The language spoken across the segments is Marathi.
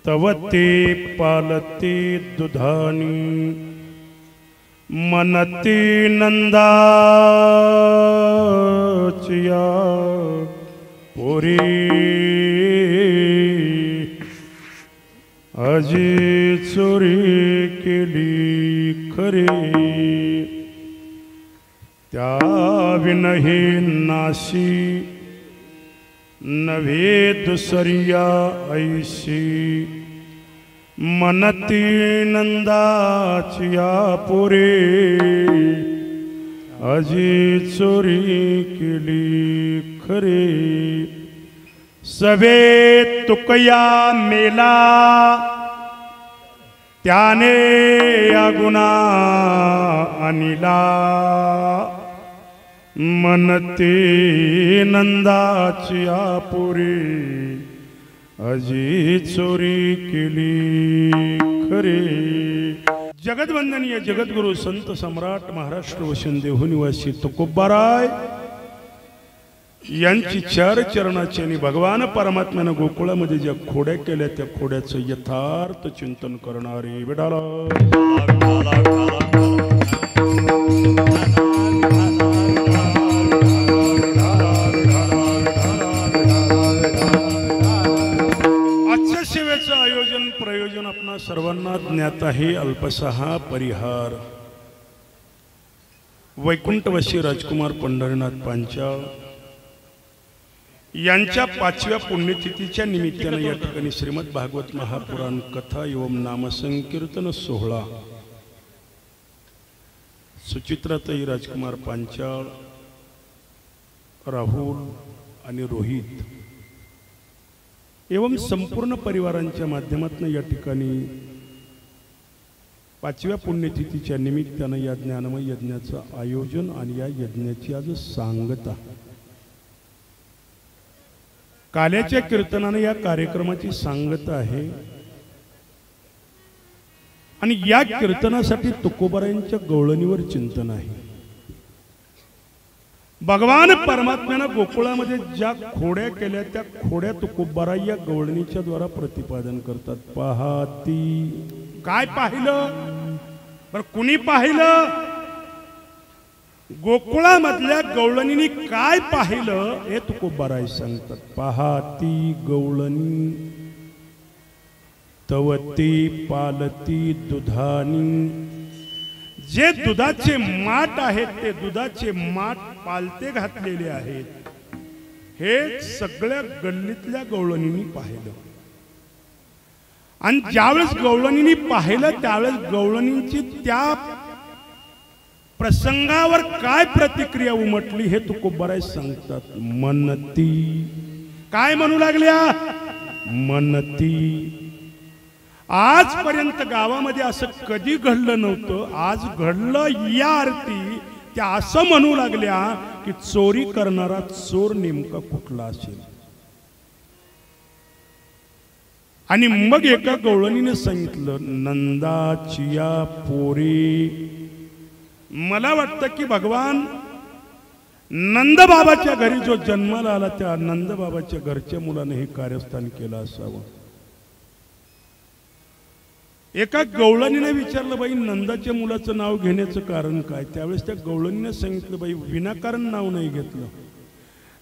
तव ते पालते दुधानी मनती नंदाचिया पोरी अजी चोरी केली खरे त्या विनही नाशी नव्हे दुसरिया ऐशी मनती नंदाचिया पोरे अजी चोरी केली खरे सवे तुकया मेला त्याने या गुना अनिला मनते नंदाचिया पोरे अजी चोरी केली खरे। जगदवंदनीय जगद्गुरु संत सम्राट महाराष्ट्र वशन देहू निवासी तुकोबाराय यांची चार चरणाची आणि भगवान परमात्म्यानं गोकुळामध्ये ज्या खोड्या केल्या त्या खोड्याचं यथार्थ चिंतन करणारे विडाला आजच्या सेवेचं आयोजन प्रयोजन आपणा सर्वांना ज्ञात आहे। अल्पसहा परिहार वैकुंठवासी राजकुमार पंढरीनाथ पांचाळ यांच्या 5व्या पुण्यतिथीच्या निमित्ताने या ठिकाणी श्रीमद भागवत महापुराण कथा एवं नामसंकीर्तन सोहळा सुचित्राताई राजकुमार पांचाळ राहुल आणि रोहित एवं संपूर्ण परिवारांच्या माध्यमातून या ठिकाणी 5व्या पुण्यतिथीच्या निमित्ताने या ज्ञानमय यज्ञाचं आयोजन आणि या यज्ञाची आज सांगता काल्याच्या कीर्तनाने या कार्यक्रमाची सांगता आहे आणि या कीर्तनासाठी तुकोबारायांच्या गवळणीवर चिंतन आहे। भगवान परमात्म्याने गोकुळामध्ये ज्या खोड्या केल्या त्या खोड्या तुकोबारा या गवळणीच्या द्वारा प्रतिपादन करतात। पाहती काय पाहिलं बरं कुणी पाहिलं गोकुळामधल्या गवळणीने काय पाहिलं हे तुकोबाराय सांगतात। पाहती गवळणी तवती पालती दुधानी जे दुधाचे माठ आहेत ते दुधाचे माठ पालते घातलेले आहेत हे सगळ्या गल्लीतल्या गवळणींनी पाहिलं आणि ज्यावेळेस गवळणींनी पाहिलं त्यावेळेस गवळणींची त्या प्रसंगावर काय प्रतिक्रिया उमटली हे तुकोबाराय सांगतात। मनती काय म्हणू लागल्या मनती आजपर्यंत गावामध्ये असं कधी घडलं नव्हतं आज घडलं या अर्थी त्या असं म्हणू लागल्या की चोरी करणारा चोर नेमका कुठला असेल। आणि मग एका गवळणीने सांगितलं नंदाचिया पोरी मला वाटतं की भगवान नंदबाबाच्या घरी जो जन्माला आला त्या नंदबाबाच्या घरच्या मुलाने हे कार्यस्थान केलं असावं। एका गवळणीने विचारलं बाई नंदाच्या मुलाचं नाव घेण्याचं कारण काय त्यावेळेस त्या गवळणीने सांगितलं बाई विनाकारण नाव नाही घेतलं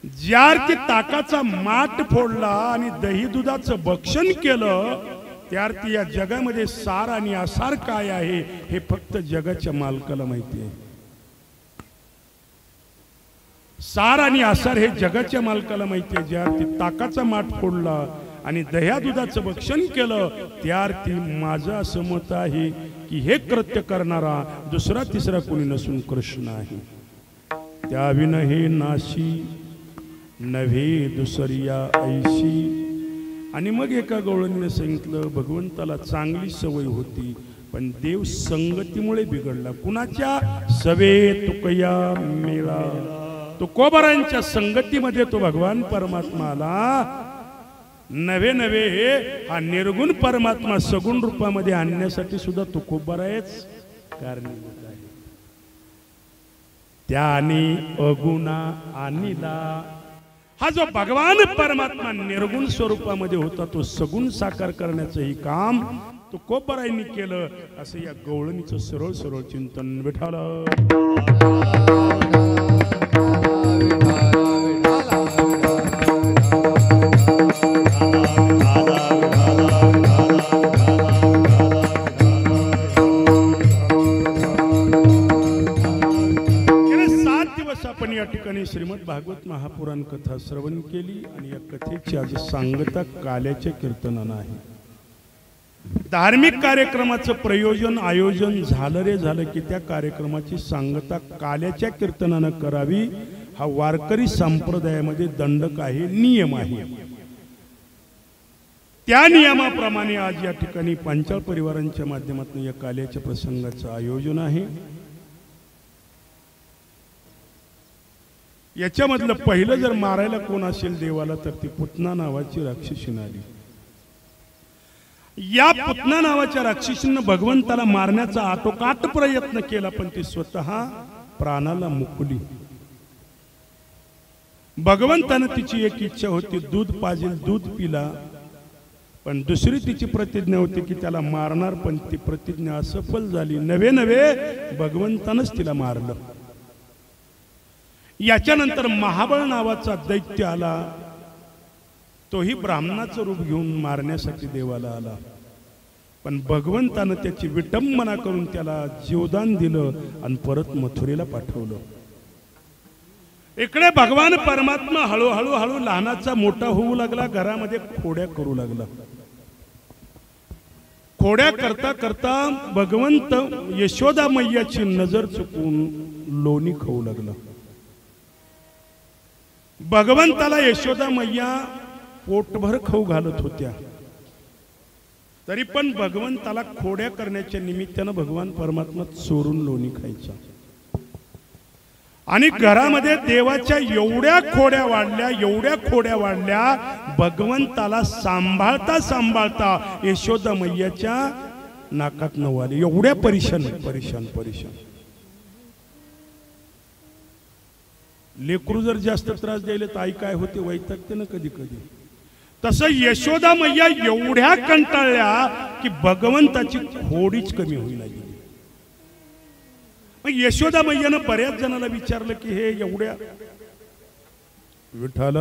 ज्यार की ताकाचा माठ फोडला आणि दही दुधाचं भक्षण केलं त्यार्थी या जगामध्ये सार आणि आसार काय आहे हे फक्त जगाच्या मालकाला माहिती आहे। सार आणि आसार हे जगाच्या मालकाला माहिती आहे। ज्यार्थी ताकाचा माठ फोडला आणि दह्या दुधाचं भक्षण केलं त्यार्थी माझं असं मत आहे की हे कृत्य करणारा दुसरा तिसरा कोणी नसून कृष्ण आहे। त्या विन हे नाशी नव्हे दुसरिया ऐशी। आणि मग एका गवळणीने सांगितलं भगवंताला चांगली सवय होती पण देव संगतीमुळे बिघडला। कुणाच्या सवे तुकया मेळा तुकोबारांच्या संगतीमध्ये तो भगवान परमात्मा आला नवे नवे हा निर्गुण परमात्मा सगुण रूपामध्ये आणण्यासाठी सुद्धा तुकोबारायच कारणीभूत आहे। त्याने अगुणा आणिला हा जो भगवान परमात्मा निर्गुण स्वरूपामध्ये होता तो सगुण साकार करण्याचंही काम तो कोपरायांनी केलं असं या गवळणीचं सरळ सरळ चिंतन विठाल. आपण या ठिकाणी श्रीमद भागवत महापुराण कथा श्रवण केली आणि या कथेची आज सांगता काल्याच्या कीर्तनानं आहे. धार्मिक कार्यक्रमाचं प्रयोजन आयोजन झालं रे झालं की त्या कार्यक्रमाची सांगता काल्याच्या कीर्तनानं करावी हा वारकरी संप्रदायामध्ये दंडक आहे, नियम आहे. त्या नियमाप्रमाणे आज या ठिकाणी पांचाळ परिवारांच्या माध्यमातून या काल्याच्या प्रसंगाचं आयोजन आहे. याच्यामधलं पहिलं जर मारायला कोण असेल देवाला तर ती पुतना नावाची राक्षसीन आली. या पुतना नावाच्या राक्षसीनं भगवंताला मारण्याचा आटोकाट प्रयत्न केला पण ती स्वतः प्राणाला मुकली. भगवंतानं तिची एक इच्छा होती, दूध पाजेल, दूध पिला. पण दुसरी तिची प्रतिज्ञा होती की त्याला मारणार, पण ती प्रतिज्ञा असफल झाली. नवे नवे भगवंतानंच तिला मारलं. याच्यानंतर महाबळ नावाचा दैत्य आला. तोही ब्राह्मणाचं रूप घेऊन मारण्यासाठी देवाला आला. पण भगवंतानं त्याची विटंबना करून त्याला जीवदान दिलं आणि परत मथुरेला पाठवलं. इकडे भगवान परमात्मा हळूहळू हळू लहानाचा मोठा होऊ लागला. घरामध्ये खोड्या करू लागला. खोड्या करता करता भगवंत यशोदा मैयाची नजर चुकून लोणी खाऊ लागला. भगवंताला यशोदा मैया पोटभर खाऊ घालत होत्या. तरी पण भगवंताला खोड्या करण्याच्या निमित्तानं भगवान परमात्मा चोरून लोणी खायचा. आणि घरामध्ये देवाच्या एवढ्या खोड्या वाढल्या, एवढ्या खोड्या वाढल्या, भगवंताला सांभाळता सांभाळता यशोदा मैयाच्या नाकात नवाले. एवढ्या परेशान परेशान परेशान. लेकरू जर जास्त त्रास द्यायला तर आई काय होते, वैतागते ना कधी कधी. तसं यशोदा मैया एवढ्या कंटाळल्या की भगवंताची खोडीच कमी होईना गेली. मग यशोदा मैयानं बऱ्याच जणांना विचारलं की हे एवढ्या विठाल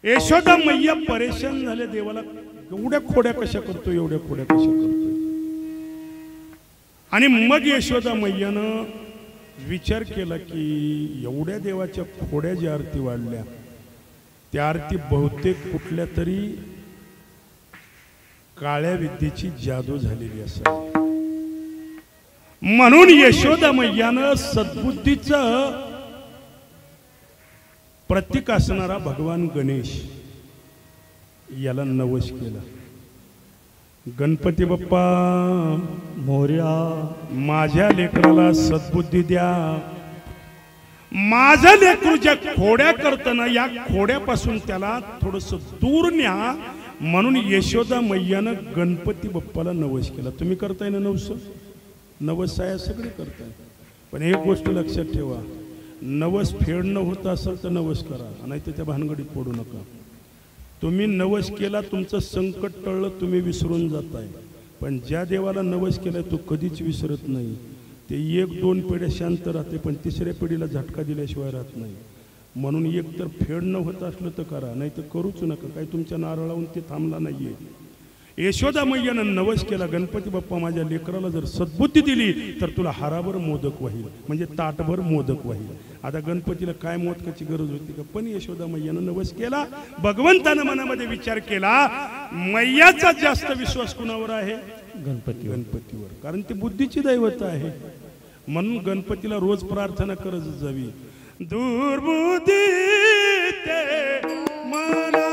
यशोदा मैया परेशान झाले. देवाला एवढ्या खोड्या कशा करतो, एवढ्या खोड्या कशा करतो. आणि मग यशोदा मैयानं विचार केला की एवढ्या देवाच्या खोड्या ज्या आरती वाढल्या त्या अर्थी बहुतेक कुठल्या तरी काळ्या विद्येची जादू झालेली असावी. म्हणून यशोदा मैयानं सद्बुद्धीचं प्रतीक असणारा भगवान गणेश याला नवस केला. गणपती बाप्पा मोरया, माझ्या लेकराला सद्बुद्धी द्या. माझं लेकरू ज्या खोड्या करताना या खोड्यापासून त्याला थोडस दूर न्या म्हणून यशोदा मैयानं गणपती बाप्पाला नवस केला. तुम्ही करताय ना नवस? नवस आहे सगळे करताय, पण एक गोष्ट लक्षात ठेवा, नवस फेडणं होत असेल तर नवस करा, नाही तर त्या भानगडीत पडू नका. तुम्ही नवस केला, तुमचं संकट टळलं, तुम्ही विसरून जाताय. पण ज्या देवाला नवस केलाय तो कधीच विसरत नाही. ते 1-2 पिढ्या शांत राहते, पण तिसऱ्या पिढीला झटका दिल्याशिवाय राहत नाही. म्हणून एक तर फेडणं होत असलं तर करा, नाही तर करूच नका. काही तुमच्या नारळाहून ते थांबला नाहीये. यशोदा मैयानं नवस केला, गणपती बाप्पा माझ्या लेकराला जर सद्बुद्धी दिली तर तुला हाराभर मोदक वाहील, म्हणजे ताटभर मोदक वाहील. आता गणपतीला काय मोदकाची गरज होती का? पण यशोदा मैयानं नवस केला. भगवंतानं मनामध्ये विचार केला, मैयाचा जास्त विश्वास कुणावर आहे? गणपतीवर. कारण ती बुद्धीची दैवत आहे. म्हणून गणपतीला रोज प्रार्थना करत जावी. दुर्बुद्धी ते मना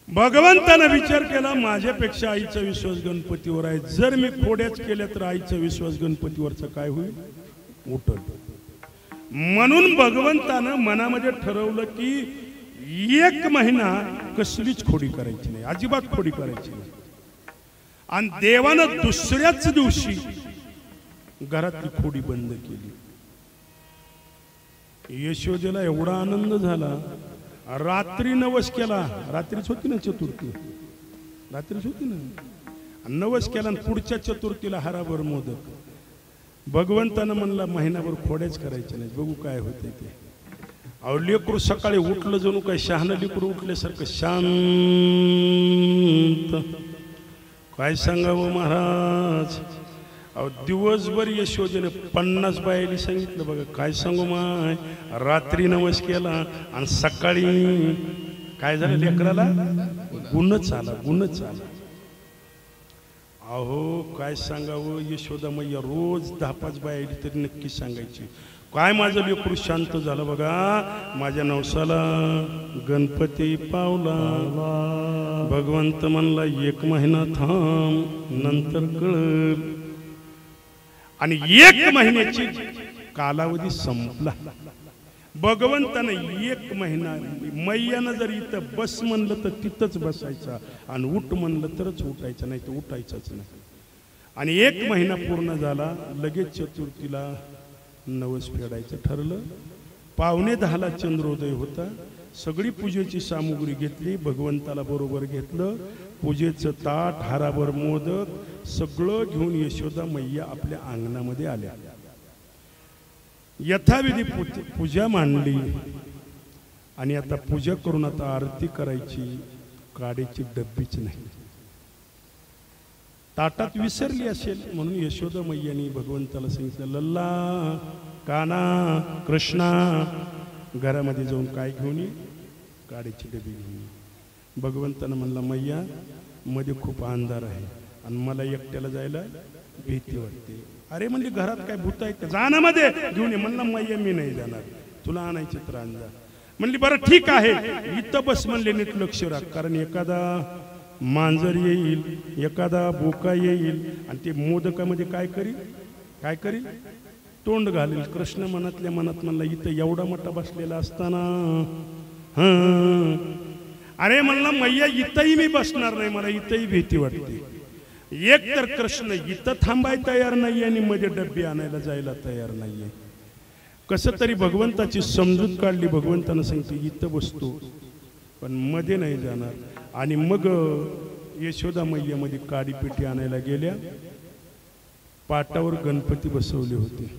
भगवंतानं विचार केला, माझ्यापेक्षा आईचा विश्वास गणपतीवर आहे. जर मी खोड्याच केल्या तर आईचा विश्वास गणपतीवरचा काय होईल? उठल. म्हणून भगवंतानं मनामध्ये ठरवलं की 1 महिना कसलीच खोडी करायची नाही, अजिबात खोडी करायची नाही. आणि देवानं दुसऱ्याच दिवशी घरातली खोडी बंद केली. यशोदेला एवढा आनंद झाला, रात्री नवस केला. रात्रीच होती ना चतुर्थी, रात्रीच होती ना. नवस केला आणि पुढच्या चतुर्थीला हाराभर मोदक. भगवंतानं म्हणला महिनाभर खोड्याच करायच्या नाही, बघू काय होते ते. अहो लेकरू सकाळी उठलं जणू काय शहाणं लेकरू उठल्यासारखं शांत. काय सांगावं महाराज. अहो दिवसभर यशोदेने 50 बायली सांगितलं. बघा काय सांगू माय, रात्री नवस केला आणि सकाळी काय झालं, लेकराला गुणच आला, गुणच आला. अहो काय सांगावं, यशोदा मैया रोज 10-5 बायली तरी नक्की सांगायची, काय माझं लेकरू शांत झालं बघा, माझ्या नवसाला गणपती पावला. भगवंत म्हणला 1 महिना थांब, नंतर कळल. आणि 1 महिन्याची कालावधी संपला. भगवंतानं 1 महिना, मैयानं जर इथं बस म्हणलं तर तिथंच बसायचा आणि उठ म्हणलं तरच उठायचं, नाही तर उठायचंच नाही. आणि 1 महिना पूर्ण झाला, लगेच चतुर्थीला नवस फेडायचं ठरलं. 9:45ला चंद्रोदय होता. सगळी पूजेची सामुग्री घेतली, भगवंताला बरोबर घेतलं. पूजेचं ताट, हाराभर मोदक सगळं घेऊन यशोदा मैया आपल्या अंगणामध्ये आल्या. यथाविधी पूजा मांडली आणि आता पूजा करून आता आरती करायची. काडीची डब्बीच नाही. ताटात विसरली असेल म्हणून यशोदा मैयानी भगवंताला सांगितलं, लल्ला, काना, कृष्णा, घरामध्ये जाऊन काय घेऊन ये? काडीची डबी घेऊन ये. भगवंतानं म्हणला, मैया मध्ये खूप अंधार आहे आणि मला एकट्याला जायला भीती वाटते. अरे म्हणजे घरात काय भूत आहे का? जा ना मध्ये घेऊन ये. म्हणला, मैया मी नाही जाणार, तुला आणायची तर आण जा. म्हणली, बरं ठीक आहे, इथं बस. म्हणले, नीट लक्ष राख, कारण एखादा मांजर येईल, एखादा बोका येईल आणि ते मोदकामध्ये काय करील? तोंड घालेल. कृष्ण मनातल्या मनात म्हणला, इथं एवढा मोठा बसलेला असताना अरे म्हणला, मैया इथंही मी बसणार नाही, मला इथंही भीती वाटते. एक तर कृष्ण इथं थांबाय तयार नाही आणि मध्ये डब्बी आणायला जायला तयार नाहीये. कसं तरी भगवंताची समजूत काढली. भगवंतानं सांगितलं, इथं बसतो पण मध्ये नाही जाणार. आणि मग यशोदा मैया मध्ये काडी पेटी आणायला गेल्या. पाटावर गणपती बसवले होते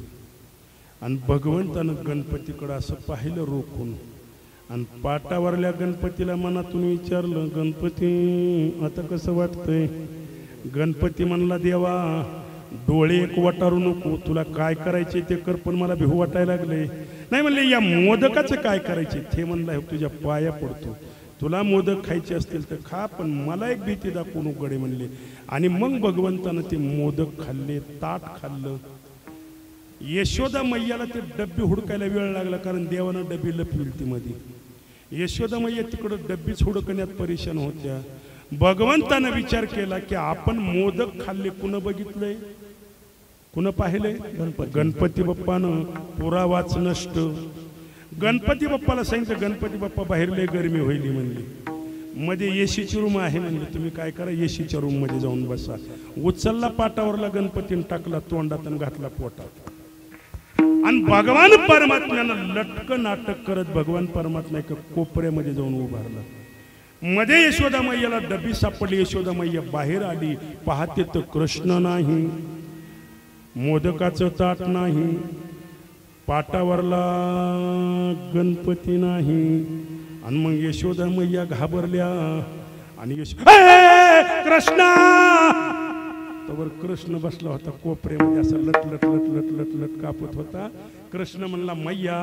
आणि भगवंतानं गणपतीकडे असं पाहिलं रोखून आणि पाटावरल्या गणपतीला मनातून विचारलं, गणपती आता कसं वाटतंय? गणपती म्हणला, देवा डोळे एक वाटारू नको, तुला काय करायचे ते कर, पण मला भिऊ वाटायला लागले. नाही म्हणले, या मोदकाचं काय करायचे? ते म्हणला, तुझ्या पाया पडतो, तुला मोदक खायचे असतील तर खा, पण मला एक भीती दाखवू नको गडे म्हणले. आणि मग भगवंतानं ते मोदक खाल्ले, ताट खाल्लं. यशोदा मैयाला ते डब्बी हुडकायला वेळ लागला, कारण देवानं डब्बी लपविली ती मध्ये. यशोदा मैया तिकडं डब्बीच हुडकण्यात परेशान होत्या. भगवंतानं विचार केला की आपण मोदक खाल्ले, कुणं बघितलंय, कुणं पाहिलंय? गणपती बाप्पानं. पुरावाच नष्ट. गणपती बाप्पाला सांगितलं, गणपती बाप्पा बाहेर लय गरमी होईल म्हणली, मध्ये एसीची रूम आहे म्हणले, तुम्ही काय करा, एसीच्या रूम मध्ये जाऊन बसा. उचलला पाटावरला गणपतीनं, टाकला तोंडात आणि घातला पोटात. आणि भगवान परमात्म्यानं लटक नाटक करत भगवान परमात्मा एका कोपऱ्यामध्ये जाऊन उभारला. मध्ये यशोदा मैयाला डबी सापडली. यशोदा मैया बाहेर आली. पाहते तर कृष्ण नाही, मोदकाचं ताट नाही, पाटावरला गणपती नाही. आणि मग यशोदा मैया घाबरल्या आणि कृष्णा, तवर कृष्ण बसला होता कोपऱ्यामध्ये, असं लट लट लट लट लट लट कापत होता. कृष्ण म्हणला, मैया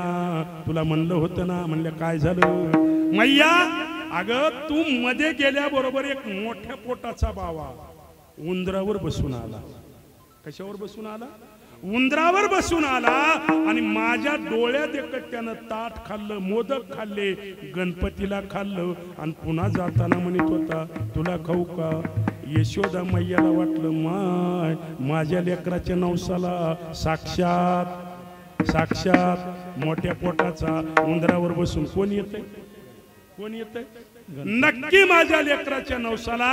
तुला म्हणलं होतं ना. म्हणल्या, काय झालं? मैया, अगं तू मध्ये गेल्याबरोबर एक मोठ्या पोटाचा बावा उंदरावर बसून आला. कशावर बसून आला? उंदरावर बसून आला. आणि माझ्या डोळ्यात एकच त्यानं ताट खाल्लं, मोदक खाल्ले, गणपतीला खाल्लं आणि पुन्हा जाताना म्हणत होता, तुला खाऊ का? यशोदा मैयाला वाटलं, माझ्या लेकराच्या नवसाला साक्षात मोठ्या पोटाचा उंदरावर बसून कोण येतंय? नक्की माझ्या लेकराच्या नवसाला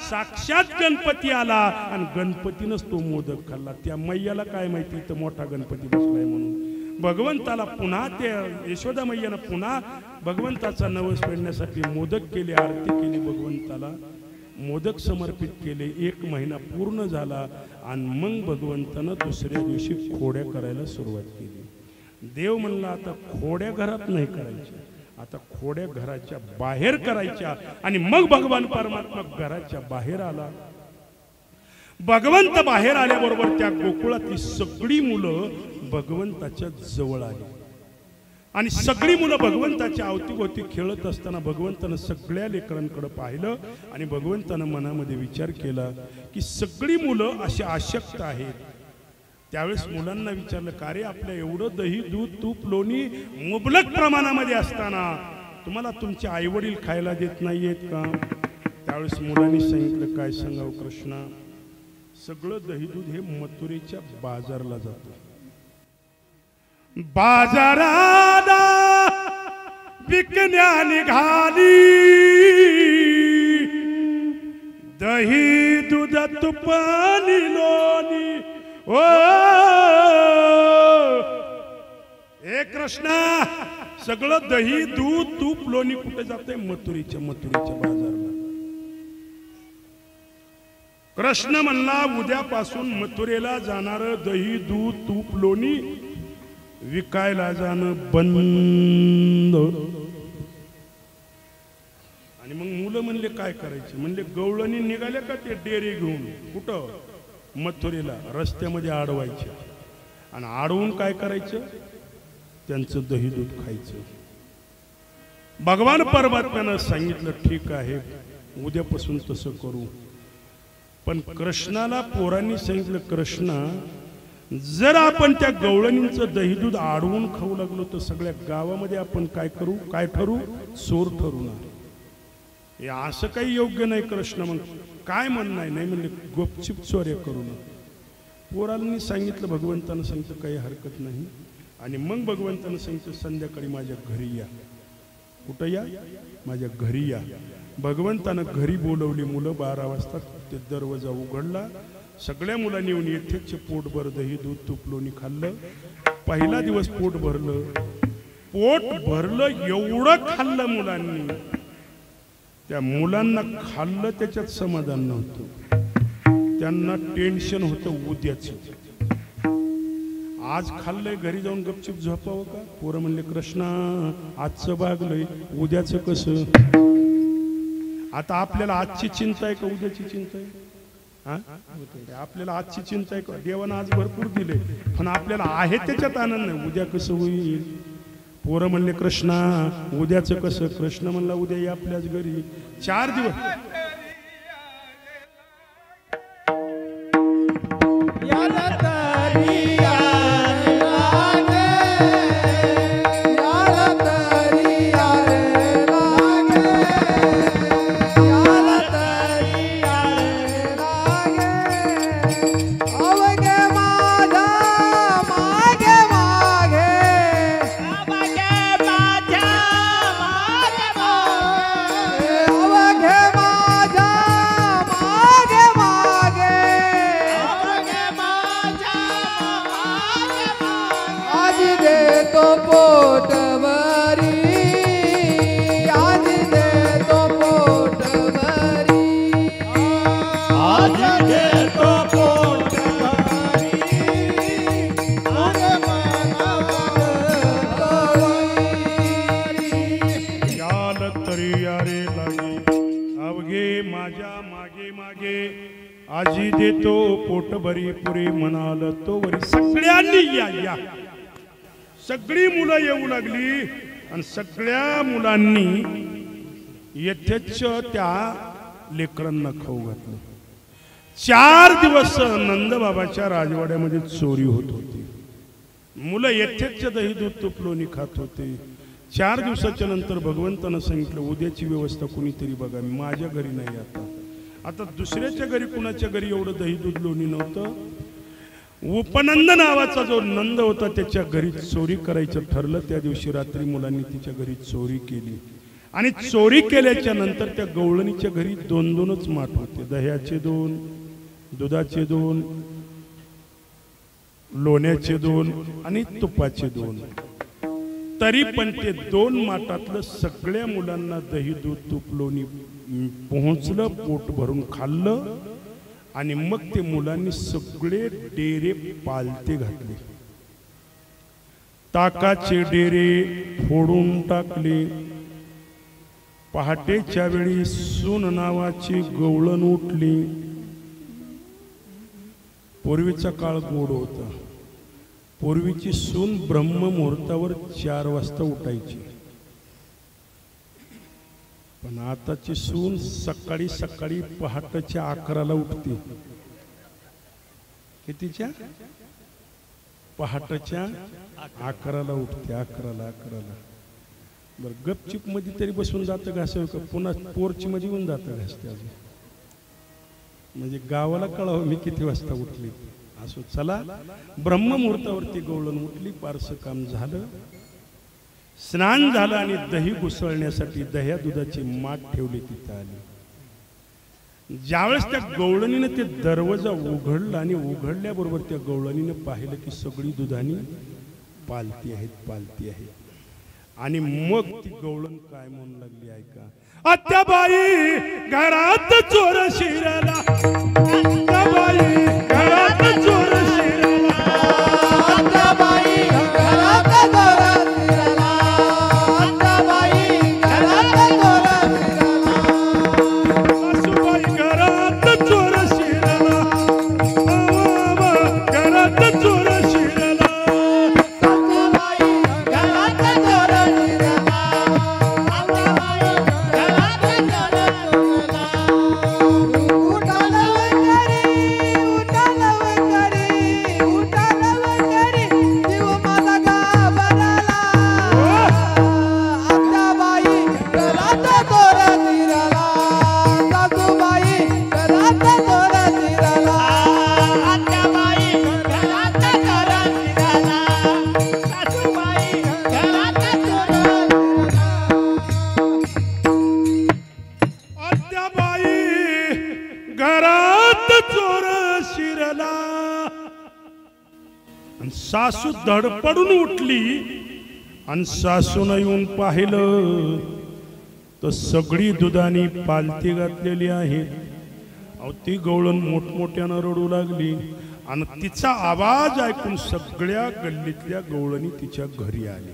साक्षात गणपती आला आणि गणपतीनंच तो मोदक खाल्ला. त्या मैयाला काय माहिती तर मोठा गणपती बसलाय म्हणून. भगवंताला पुन्हा त्या यशोदा मैयानं पुन्हा भगवंताचा नवस फेडण्यासाठी मोदक केले, आरती केली, भगवंताला मोदक समर्पित केले. 1 महिना पूर्ण झाला आणि मग भगवंतानं दुसऱ्या दिवशी खोड्या करायला सुरुवात केली. देव म्हणला, आता खोड्या घरात नाही करायच्या, आता खोड्या घराच्या बाहेर करायच्या. आणि मग भगवान परमात्मा घराच्या बाहेर आला. भगवंत बाहेर आल्याबरोबर त्या गोकुळातली सगळी मुलं भगवंताच्या जवळ आली आणि सगळी मुलं भगवंताच्या अवतीभोवती खेळत असताना भगवंतानं सगळ्या लेकरांकडे पाहिलं आणि भगवंतानं मनामध्ये विचार केला की सगळी मुलं अशी आशक्त आहेत. त्यावेळेस मुलांना विचारलं, का रे आपल्या एवढं दही दूध तूप लोणी मुबलक प्रमाणामध्ये असताना तुम्हाला तुमचे आईवडील खायला देत नाहीयेत का? त्यावेळेस मुलांनी सांगितलं, काय सांगावं कृष्णा, सगळं दही दूध हे मथुरेच्या बाजारला जातं. बाजाराला विकण्या निघाली दही दूध तुपानी लोणी. ओ हे कृष्णा, सगळं दही दूध तूप लोणी कुठे जाते? मथुरेच्या बाजारला. कृष्ण म्हणला उद्यापासून मथुरेला जाणार दही दूध तूप लोणी विकायला जाणं बंद. आणि मग मुलं म्हणले काय करायचे? म्हणले गवळणी निघाले का ते डेरे घेऊन कुठं? मथुरेला. रस्त्यामध्ये अडवायचे आणि अडवून काय करायचं? त्यांचं दही दूध खायचं. भगवान परमात्म्यानं सांगितलं ठीक आहे उद्यापासून तसं करू. पण कृष्णाला पोरांनी सांगितलं कृष्णा, जर आपण त्या गवळणींचं दही दूध अडवून खाऊ लागलो तर सगळ्या गावामध्ये आपण काय करू? काय ठरू? चोर ठरू ना. हे असं काही योग्य नाही कृष्ण. मग काय म्हणणं नाही म्हणले गुपचूप चोऱ्या करू ना. पोरांनी सांगितलं, भगवंतानं सांगितलं काही हरकत नाही. आणि मग भगवंतानं सांगितलं संध्याकाळी माझ्या घरी या. कुठं या? माझ्या घरी या. भगवंतानं घरी बोलवली मुलं. 12 वाजता ते दरवाजा उघडला. सगळ्या मुलांनी येऊन येथेच पोटभर दही दूध तूप लोणी खाल्लं. पहिला दिवस पोट भरलं. पोट भरलं एवढं खाल्लं मुलांनी. त्या मुलांना खाल्लं त्याच्यात समाधान नव्हतं. त्यांना टेन्शन होतं उद्याचं. आज खाल्लंय घरी जाऊन गपचिप झोपावं का? पोरं म्हणले कृष्णा आजचं भागलंय उद्याचं कसं? आता आपल्याला आजची चिंता आहे का उद्याची चिंता आहे? आपल्याला आजची चिंता आहे का? देवानं आज भरपूर दिले पण आपल्याला आहे त्याच्यात आनंद नाही. उद्या कसं होईल? पोरं म्हणले कृष्णा उद्याचं कसं? कृष्ण म्हणला उद्या या आपल्याच घरी. 4 दिवस आजी देतो पोट भरी पुरी म्हणाल तो वरी. सगळ्यांनी या या. सगळी मुलं येऊ लागली आणि सगळ्या मुलांनी येथेच त्या लेकरांना खाऊ घातलं. 4 दिवस नंदबाबाच्या राजवाड्यामध्ये चोरी होत होती. मुलं येथेच दही दूध तूप लोणी खात होते. 4 दिवसाच्या नंतर भगवंतानं सांगितलं उद्याची व्यवस्था कुणीतरी बघा. माझ्या घरी नाही. आता दुसऱ्याच्या घरी कुणाच्या घरी एवढं दही दूध लोणी नव्हतं. उपनंद नावाचा जो नंद होता त्याच्या घरी चोरी करायचं ठरलं. त्या दिवशी रात्री मुलांनी तिच्या घरी चोरी केली आणि चोरी केल्याच्या नंतर त्या गवळणीच्या घरी 2-2च माठ होते. दह्याचे 2, दुधाचे 2, लोण्याचे 2 आणि तुपाचे 2. तरी पण ते 2 माठातलं सगळ्या मुलांना दही दूध तूप लोणी पोहोचलं. पोट भरून खाल्लं आणि मग ते मुलांनी सगळे डेरे पालते घातले. ताकाचे डेरे फोडून टाकले. पहाटेच्या वेळी सून नावाची गवळण उठली. पूर्वीचा काळ गोड होता. पूर्वीची सून ब्रह्म मुहूर्तावर 4 वाजता उठायची. पण आताची सून सकाळी सकाळी पहाटेच्या 11ला उठते. कितीच्या? पहाटेच्या 11ला उठते. 11ला. बरं गपचिप मध्ये तरी बसून जातं घासावं का? पुन्हा पोर्च मध्ये येऊन जातं घासते अजून. म्हणजे गावाला कळावं मी किती वाजता उठली. असो चला. ब्रह्ममुहूर्तावरती गवळण उठली. पारसं काम झालं. स्नान झालं आणि दही घुसळण्यासाठी दह्या दुधाची माठ ठेवली. तिथं आली. ज्यावेळेस त्या गवळणीनं ते दरवाजा उघडला आणि उघडल्याबरोबर त्या गवळणीनं पाहिलं की सगळी दुधानी पालती आहेत, पालती आहेत. आणि मग ती गवळण काय म्हणू लागली ऐका. आत्याबाई घरात चोर शिरला, आत्याबाई घरात चोर शिरला, आत्याबाई घरात चोर शिरला, आत्याबाई घरात चोर शिरला, सासूबाई घरात चोर शिरला, बाबा घरात चोर शिरला, सासूबाई घरात चोर शिरला, आत्याबाई घरात चोर शिरला. उठा लवकरी, उठा लवकरी, उठा लवकरी, जीव माझा घाबरला. आत्याबाई घरात चोर शिरला, सासूबाई घरात चोर शिरला, आत्याबाई घरात चोर शिरला, सासूबाई घरात चोर शिरला. आत्याबाई घरात चोर शिरला. आणि सासू धडपडून उठली आणि सासून येऊन पाहिलं तर सगळी दुधानी पालती घातलेली आहेत. अहो ती गवळण मोठमोठ्यानं रडू लागली आणि तिचा आवाज ऐकून सगळ्या गल्लीतल्या गवळणी तिच्या घरी आल्या.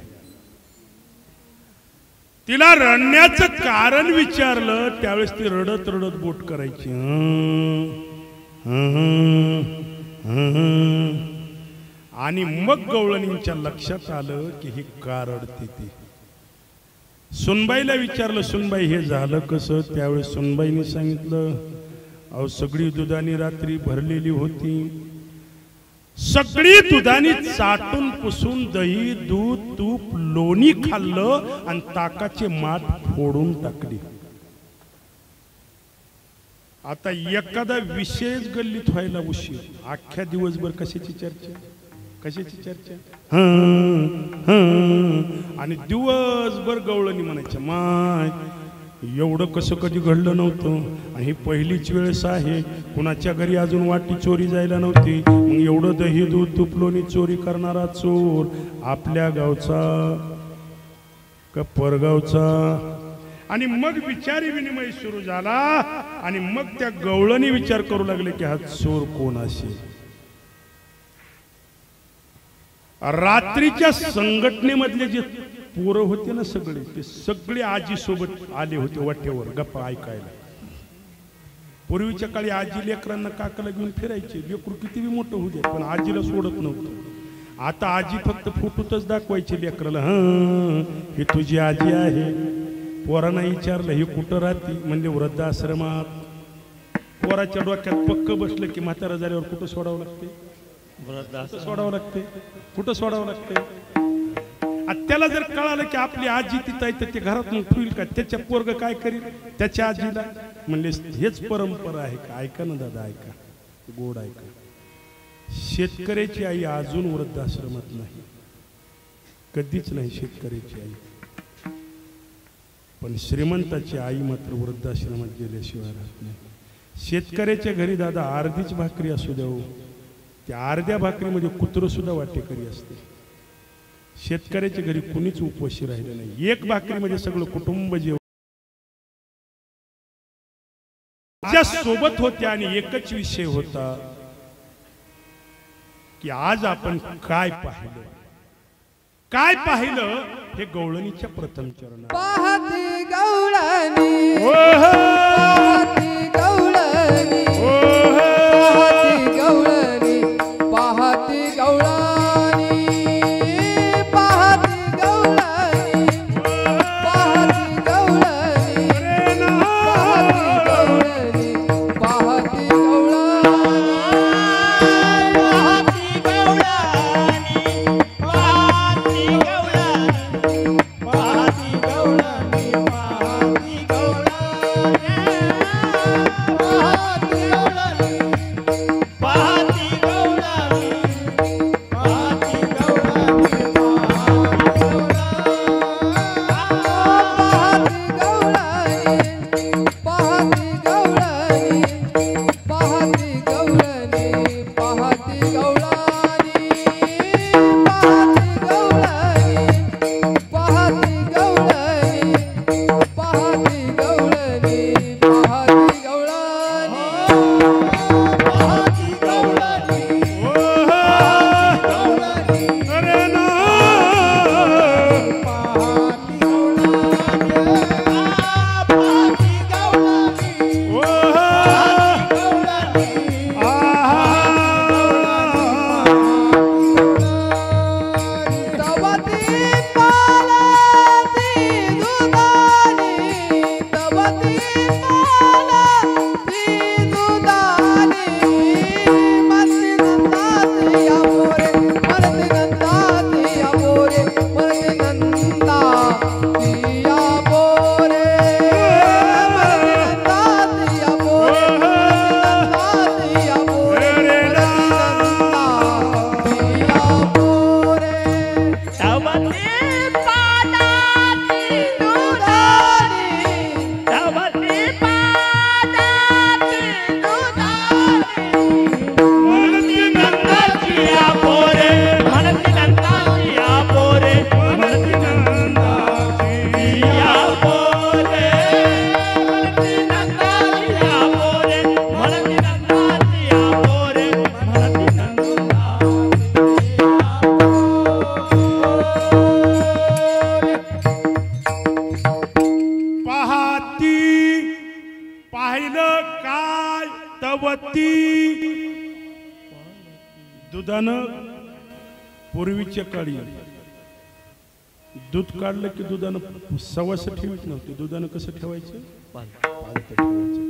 तिला रडण्याचं कारण विचारलं त्यावेळेस ती रडत रडत बोट करायची. आणि मग गवळणींच्या लक्षात आलं की ही का रडते ती. सुनबाईला विचारलं, सुनबाई हे झालं कसं. त्यावेळेस सुनबाईने सांगितलं, अहो सगळी दुधानी रात्री भरलेली होती, सगळी दुधानी चाटून पुसून दही दूध तूप लोणी खाल्लं आणि ताकाचे माठ फोडून टाकली. आता एखादा विशेष गल्लीत व्हायला उशीर, अख्ख्या दिवसभर कशाची चर्चा, कशाची चर्चा. आणि दिवसभर गवळणी म्हणायच्या, माय एवढं कसं कधी घडलं नव्हतं आणि ही पहिलीच वेळेस आहे. कुणाच्या घरी अजून वाटी चोरी जायला नव्हती, मग एवढं दही दूध तूप लोणी चोरी करणारा चोर आपल्या गावचा का परगावचा. आणि मग विचारी विनिमय सुरू झाला आणि मग त्या गवळणी विचार करू लागले की हा चोर कोण असेल. रात्रीच्या संघटनेमधले जे पोरं होते ना सगळे, ते सगळे आजी सोबत आले होते वाट्यावर गप्पा ऐकायला. पूर्वीच्या काळी आजी लेकरांना काकाला घेऊन फिरायचे, लेकरू किती मोठं होऊ दे पण आजीला सोडत नव्हतं. आता आजी फक्त फोटोतच दाखवायची लेकराला, ही तुझी आजी आहे. पोरांना विचारलं ही कुठं राहती, म्हणजे वृद्धाश्रमात. पोराच्या डोक्यात पक्क बसलं की म्हातारा झाल्यावर कुठं सोडावं लागते, सोडावं लागते, कुठं सोडावं लागते. त्याला जर कळालं की आपली आजी तिथं आहे तर ते घरात मग ठेवील का, त्याच्या पोरग काय करील त्याच्या आजीला. म्हणले हेच परंपरा आहे का. ऐका ना दादा, ऐका, गोड ऐका. शेतकऱ्याची आई अजून वृद्धाश्रमात नाही, कधीच नाही शेतकऱ्याची आई. पण श्रीमंताची आई मात्र वृद्धाश्रमात गेल्याशिवाय राहत नाही. शेतकऱ्याच्या घरी दादा अर्धीच भाकरी असू द्या, त्या अर्ध्या भाकरीमध्ये कुत्रं सुद्धा वाटेकरी असते. शेतकऱ्याच्या घरी कुणीच उपवाशी राहिलं नाही. एक भाकरीमध्ये सगळं कुटुंब जेवण सोबत होते. आणि एकच विषय होता की आज आपण काय पाहिलं, काय पाहिलं हे गवळणीच्या प्रथम चरण. पाहती गवळणी, पाहती गवळणी, पाहती गवळणी, पाहती गवळणी, पाहती गवळणी, पाहती गवळणी, पाहती गवळणी, पाहती गवळणी, पाहती गवळणी, पाहती गवळणी, पाहती गवळणी. दुधानं पूर्वीच्या काळी दूध काढलं की दुधानं सवास ठेवत नव्हते. दुधानं कसं ठेवायचं? पालत ठेवायचं.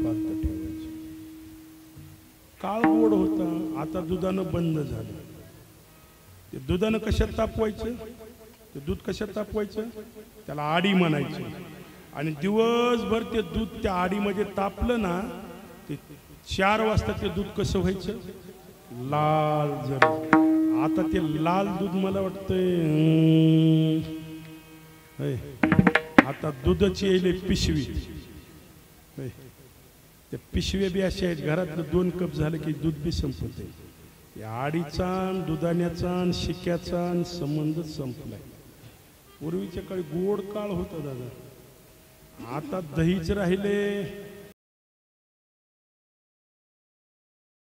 काळ गोड होता, आता दुधानं बंद झालं. ते दुधानं कशात तापवायचं? ते दूध कशात तापवायचं? त्याला आडी म्हणायचं. आणि दिवसभर ते दूध त्या आडीमध्ये तापलं ना, ते 4 वाजता ते दूध कसं व्हायचं? लाल. जर आता ते लाल दूध मला वाटतंय आता दुधाची येईल पिशवी. त्या पिशव्या बी अशा आहेत, घरातलं 2 कप झालं की दूध बी संपत. या आडीचा दुधाण्याचा शिक्याचा संबंध संपलाय. पूर्वीच्या काळी गोड काळ होता दादा, आता दहीच राहिले.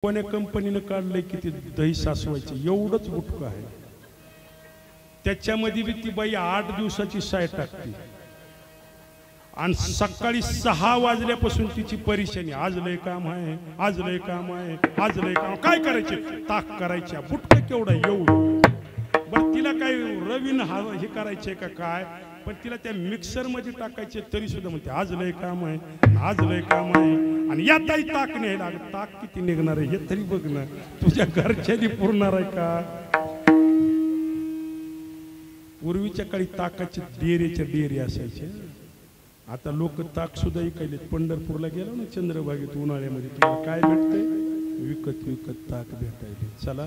कोण्या कंपनीनं काढलंय की ते दही सासवायचं, एवढंच बुटकं आहे. त्याच्यामध्ये बी ती बाई 8 दिवसाची साय टाकते आणि सकाळी 6 वाजल्यापासून तिची परेशानी. आज लय काम आहे, आज लय काम आहे, आज लय काम. काय करायचे? ताक करायच्या. बुटकं केवढं एवढं. बरं तिला काय रवीन हे करायचंय का काय? पण तिला त्या मिक्सर मध्ये टाकायचे तरी सुद्धा म्हणते आज लय काम आहे, आज लय काम आहे. आणि यातही ताक न्यायला. ताक किती निघणार आहे हे तरी बघ ना, तुझ्या घरच्यानी पुरणार आहे का? पूर्वीच्या काळी ताकाचे डेरेच्या डेरे असायचे. आता लोक ताक सुद्धा ऐकायले. पंढरपूरला गेलो ना चंद्रभागेत उन्हाळ्यामध्ये, तुम्हाला काय भेटतंय? विकत ताक भेटायले. चला,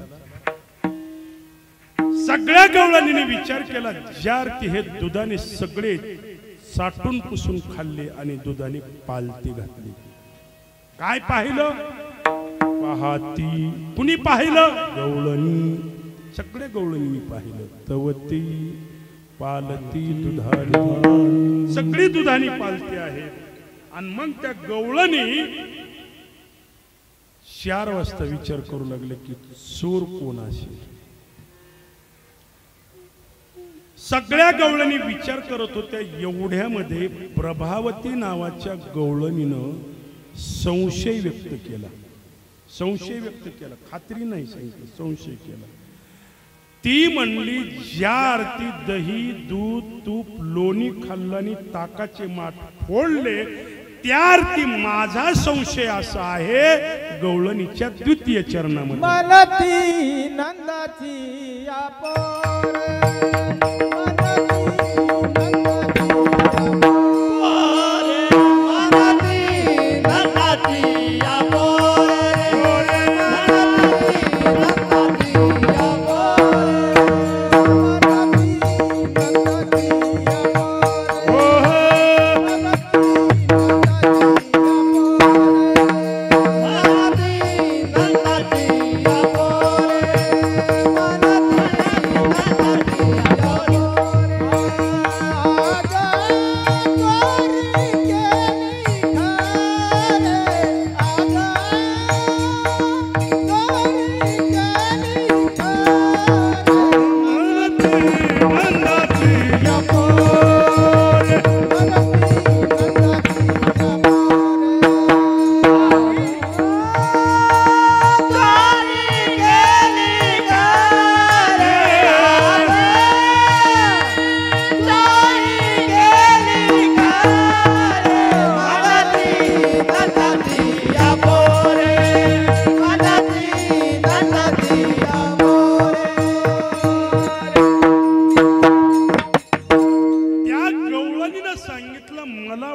सगळ्या गवळणीने विचार केला, ज्या अर्थी हे दुधाने सगळे साठून पुसून खाल्ले आणि दुधाने पालती घातली. काय पाहिलं? पाहती. कुणी पाहिलं? गवळणी. सगळ्या गवळणींनी पाहिलं. तवती पालती दुधानी, सगळी दुधानी पालती आहेत. आणि मग त्या गवळणी 4 वाजता विचार करू लागले की चोर कोण असेल. सगळ्या गवळणी विचार करत होत्या. एवढ्यामध्ये प्रभावती नावाच्या गवळणीनं संशय व्यक्त केला. खात्री नाही सांगितलं, संशय केला. ती म्हणली, ज्या अर्थी दही दूध तूप लोणी खाल्ल्याने ताकाचे माठ फोडले, त्या अर्थी माझा संशय असा आहे गवळणीच्या 2य चरणामध्ये. मनती नंदाची आपोरे,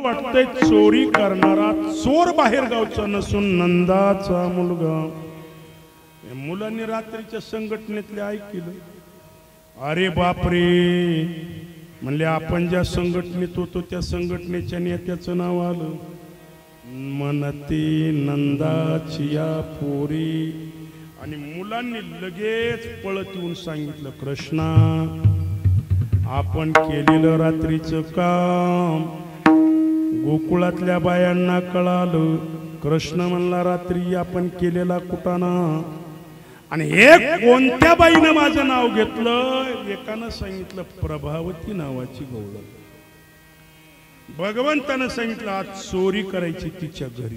वाटतंय चोरी करणारा चोर बाहेर गावचा नसून नंदाचा मुलगा. या मुलांनी रात्रीच्या संघटनेतले ऐकलं. अरे बापरे म्हणले, आपण ज्या संघटनेत होतो त्या संघटनेच्या नेत्याचं नाव आलं. म्हणते नंदाची या पोरी. आणि मुलांनी लगेच पळत येऊन सांगितलं, कृष्णा आपण केलेलं रात्रीचं काम गोकुळातल्या बायांना कळालं. कृष्ण म्हणला, रात्री आपण केलेला कुटाणा. आणि हे कोणत्या बाईनं माझं नाव घेतलं? एकानं सांगितलं प्रभावती नावाची गवळण. भगवंतानं सांगितलं आज चोरी करायची तिच्या घरी.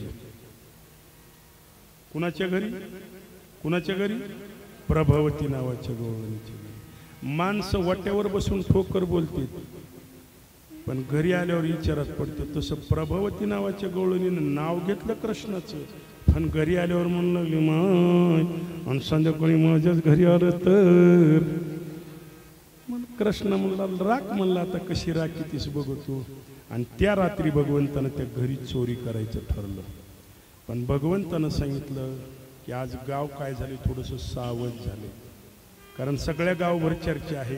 कुणाच्या घरी? कुणाच्या घरी? प्रभावती नावाच्या गवळणीच्या घरी. माणसं वाट्यावर बसून ठोकर बोलते, पण घरी आल्यावर विचारात पडतं. तसं प्रभावती नावाच्या गवळणीनं नाव घेतलं कृष्णाचं, पण घरी आल्यावर म्हणून लागली माय, आणि संध्याकाळी माझ्याच घरी आलं तर. कृष्ण म्हणला, राख म्हणला, आता कशी राखी तीच बघतो. आणि त्या रात्री भगवंतानं त्या घरी चोरी करायचं ठरलं. पण भगवंतानं सांगितलं की आज गाव काय झाले, थोडंसं सावध झाले. कारण सगळ्या गावभर चर्चा आहे.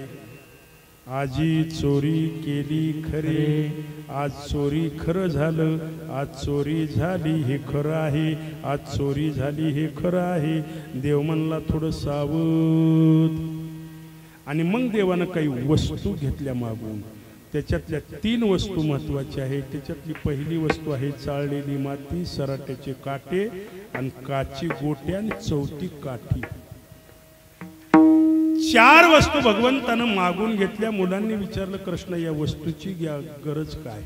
आजी चोरी केली खरे, आज चोरी खरं झालं. आज चोरी झाली हे खरं आहे, आज चोरी झाली हे खरं आहे. देव म्हणला थोडं सावध. आणि मग देवानं काही वस्तू घेतल्या मागून. त्याच्यातल्या 3 वस्तू महत्वाच्या आहेत. त्याच्यातली पहिली वस्तू आहे चाळलेली माती, सराट्याचे काटे आणि काची गोटे आणि चौथी काठी. 4 वस्तू भगवंतानं मागून घेतल्या. मुलांनी विचारलं, कृष्ण या वस्तूची गरज काय?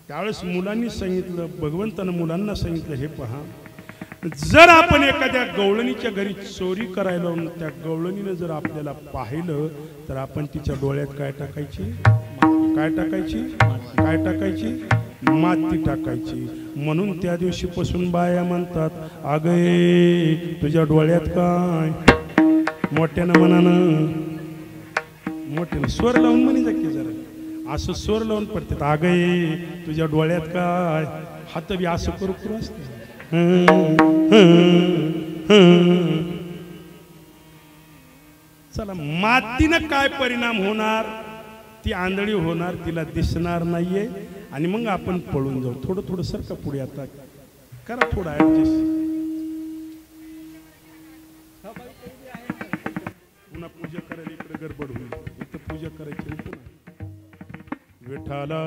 त्यावेळेस मुलांनी सांगितलं, भगवंतानं मुलांना सांगितलं, हे पहा, जर आपण एखाद्या गवळणीच्या घरी चोरी करायला त्या गवळणीनं जर आपल्याला पाहिलं तर आपण तिच्या डोळ्यात काय टाकायची? काय टाकायची? काय टाकायची? माती टाकायची. म्हणून त्या दिवशीपासून बाया म्हणतात, अगे तुझ्या डोळ्यात काय? मोठ्यानं मनानं, मोठ्यानं स्वर लावून म्हणे जाकी जरा असं स्वर लावून पडतात. अगे तुझ्या डोळ्यात काय? हात बी असं करू करू असते. चला, मातीनं काय परिणाम होणार? ती आंधळी होणार, तिला दिसणार नाहीये. आणि मग आपण पळून जाऊ. थोडं थोडं सरका पुढे, आता करा थोडं ऍडजस्ट. पुन्हा पूजा करायला इकडे गडबड होईल. इथं पूजा करायची नाही पुन्हा. विठाला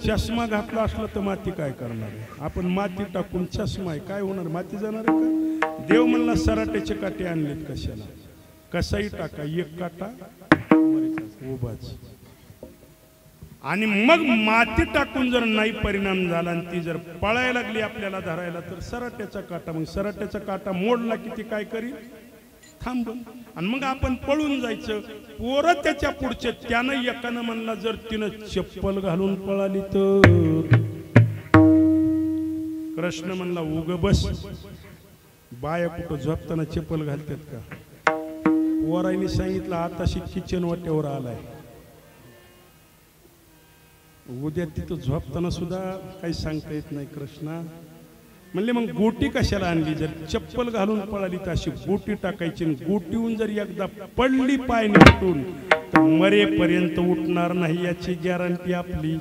चष्मा घातला असला तर माती काय करणार आहे? आपण माती टाकून चष्मा आहे काय होणार? माती जाणार आहे का? देव म्हणला सराट्याचे काटे आणलेत कशाला? कसाही टाका, एक काटा उभाच. आणि मग माती टाकून जर नाही परिणाम झाला आणि ती जर पळायला लागली आपल्याला धरायला तर सराट्याचा काटा. मग सराट्याचा काटा मोडला की ती काय करील? थांबून. आणि मग आपण पळून जायचं. पोरं त्याच्या पुढचे. त्यानं एकानं म्हणला जर तिनं चप्पल घालून पळाली तर. कृष्ण म्हणला उग बस. बाया कुठं झोपताना चप्पल घालतात का? पोराईने सांगितलं आताशी किचन वाट्यावर आलाय. उद्या तिथं झोपताना सुद्धा काही सांगता येत नाही. कृष्णा म्हणले मग गोटी कशाला आणली? जर चप्पल घालून पळाली तर अशी गोटी टाकायची. गोटीहून जर एकदा पडली पाय निसटून तर मरेपर्यंत उठणार नाही याची गॅरंटी आपली.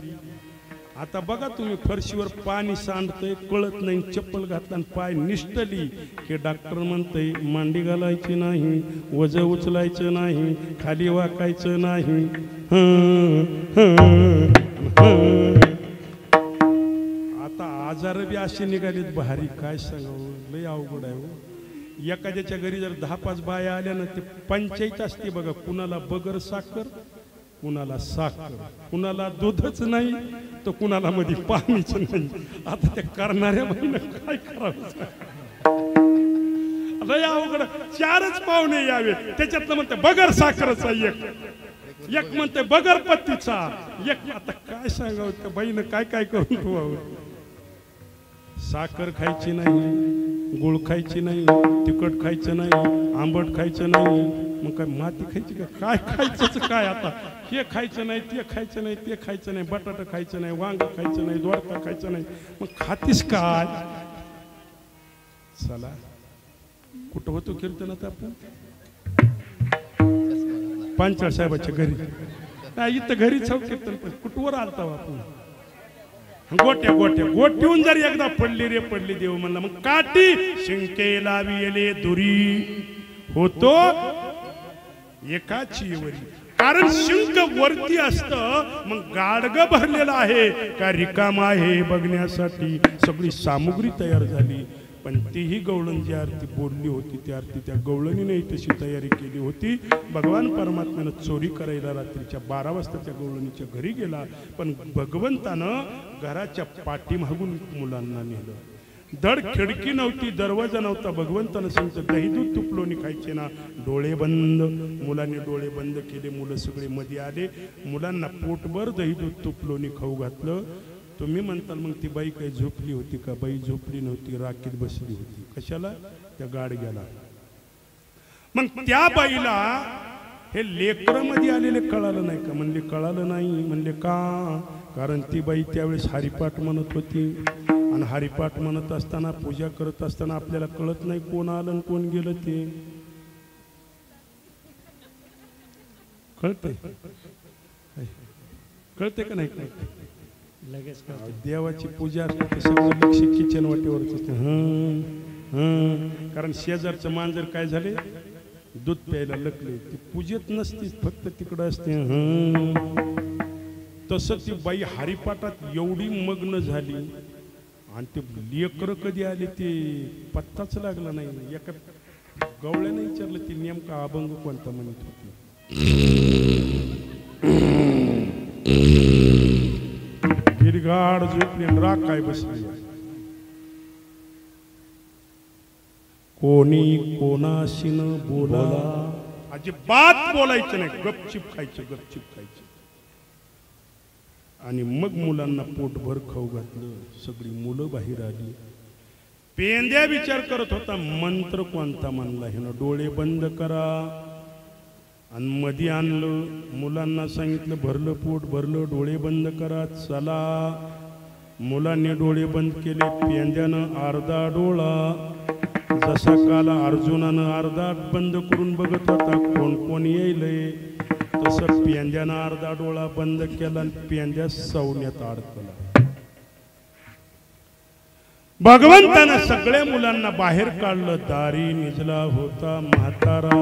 आता बघा तुम्ही, फरशीवर पाणी सांडतंय कळत नाही, चप्पल घातला पाय निष्ठली की डॉक्टर म्हणतंय मांडी घालायची नाही, वजन उचलायचं नाही, खाली वाकायचं नाही. आता आजार बी असे निघालेत भारी, काय सांगावं, लय अवघड आहे हो. एखाद्याच्या घरी जर 10-5 बाया आल्या ना ते पंचायत असते बघा, कुणाला बगर साखर कुणाला साखर, कुणाला दूधच नाही तर कुणाला मध्ये पाणीच नाही. आता त्या करणाऱ्या बाईनं काय करावं? आता या अवघड 4च पाहुणे यावे, त्याच्यातलं म्हणते बगर साखरचा एक म्हणते बगर पत्तीचा एक. आता काय सांगावं त्या बाईनं काय काय करून ठेवावं? साखर खायची नाही, गुळ खायची नाही, तिखट खायचं नाही, आंबट खायचं नाही, मग काय माती खायची का? काय खायचं काय? आता हे खायचं नाही, ते खायचं नाही, ते खायचं नाही, बटाटा खायचं नाही, वांग खायचं नाही, दोडका खायचं नाही, मग खातीस काय? चला कुठं होतो कीर्तनात आपण? पांचाळ साहेबाच्या घरी नाही, इथं घरी छाव कीर्तन. पण कुठवर आलता आपण? गोट्या गोट्या गोट्यून जर एकदा पडली रे पडली देव म्हणला, मग काठी शिंके लाविले दुरी होतो एकाची वरी. कारण शिंक वरती असतं, मग गाडग भरलेलं आहे का रिकाम आहे बघण्यासाठी सगळी सामुग्री तयार झाली. पण तीही गवळण जी आरती बोलली होती त्या आरती त्या गवळणीने तशी तयारी केली होती. भगवान परमात्म्यानं चोरी करायला रात्रीच्या 12 वाजता त्या गवळणीच्या घरी गेला, पण भगवंतानं घराच्या पाठीमागून मुलांना नेलं. धड खिडकी नव्हती, दरवाजा नव्हता. भगवंतानं सांगितलं दही दूध तुपलोणी खायचे ना, डोळे बंद. मुलांनी डोळे बंद केले, मुलं सगळे मध्ये आले, मुलांना पोटभर दही दूध तुपलोणी खाऊ घातलं. तुम्ही म्हणताल मग ती बाई काही झोपली होती का? बाई झोपली नव्हती, राखीत बसली होती. कशाला? त्या गाडग्याला. मग त्या बाईला हे लेकरामध्ये आलेले कळालं नाही का? म्हणले कळालं नाही. म्हणले का? कारण ती बाई त्यावेळेस हरिपाठ म्हणत होती, आणि हरिपाठ म्हणत असताना पूजा करत असताना आपल्याला कळत नाही कोण आलं आणि कोण गेलं. ते कळतंय? कळते का नाही? कळते लगेच. देवाची पूजा सगळं लक्ष किचन वाटेवरच असते. कारण शेजारचं मांजर काय झाले, दूध प्यायला लकले, ती पूजेत नसती, फक्त तिकडं असते. तसं ती बाई हरिपाठात एवढी मग्न झाली, आणि ते लेकरं कधी आले ते पत्ताच लागला नाही. एका गवळ्याने विचारलं ती नेमका अभंग कोणता म्हणत होती. गिरगाड झोपली राग काय बसली. कोणी कोणाशी न बोला, अजिबात बोलायचं नाही, गपचिप खायचं, गपचिप खायचं. आणि मग मुलांना पोटभर खाऊ घातलं. सगळी मुलं बाहेर आली. पेंद्या विचार करत होता मंत्र कोणता म्हणला. ह्यानं डोळे बंद करा, आणि मध्ये आणलं. मुलांना सांगितलं भरलं पोट, भरलं, डोळे बंद करा, चला. मुलांनी डोळे बंद केले. पेंद्यानं अर्धा डोळा, जसा काल अर्जुनानं अर्धा बंद करून बघत होता कोण कोण येईल, तसं पेंद्यानं अर्धा डोळा बंद केला आणि पेंद्या सवण्यात अडकला. भगवंतानं सगळ्या मुलांना बाहेर काढलं. दारी निजला होता म्हातारा.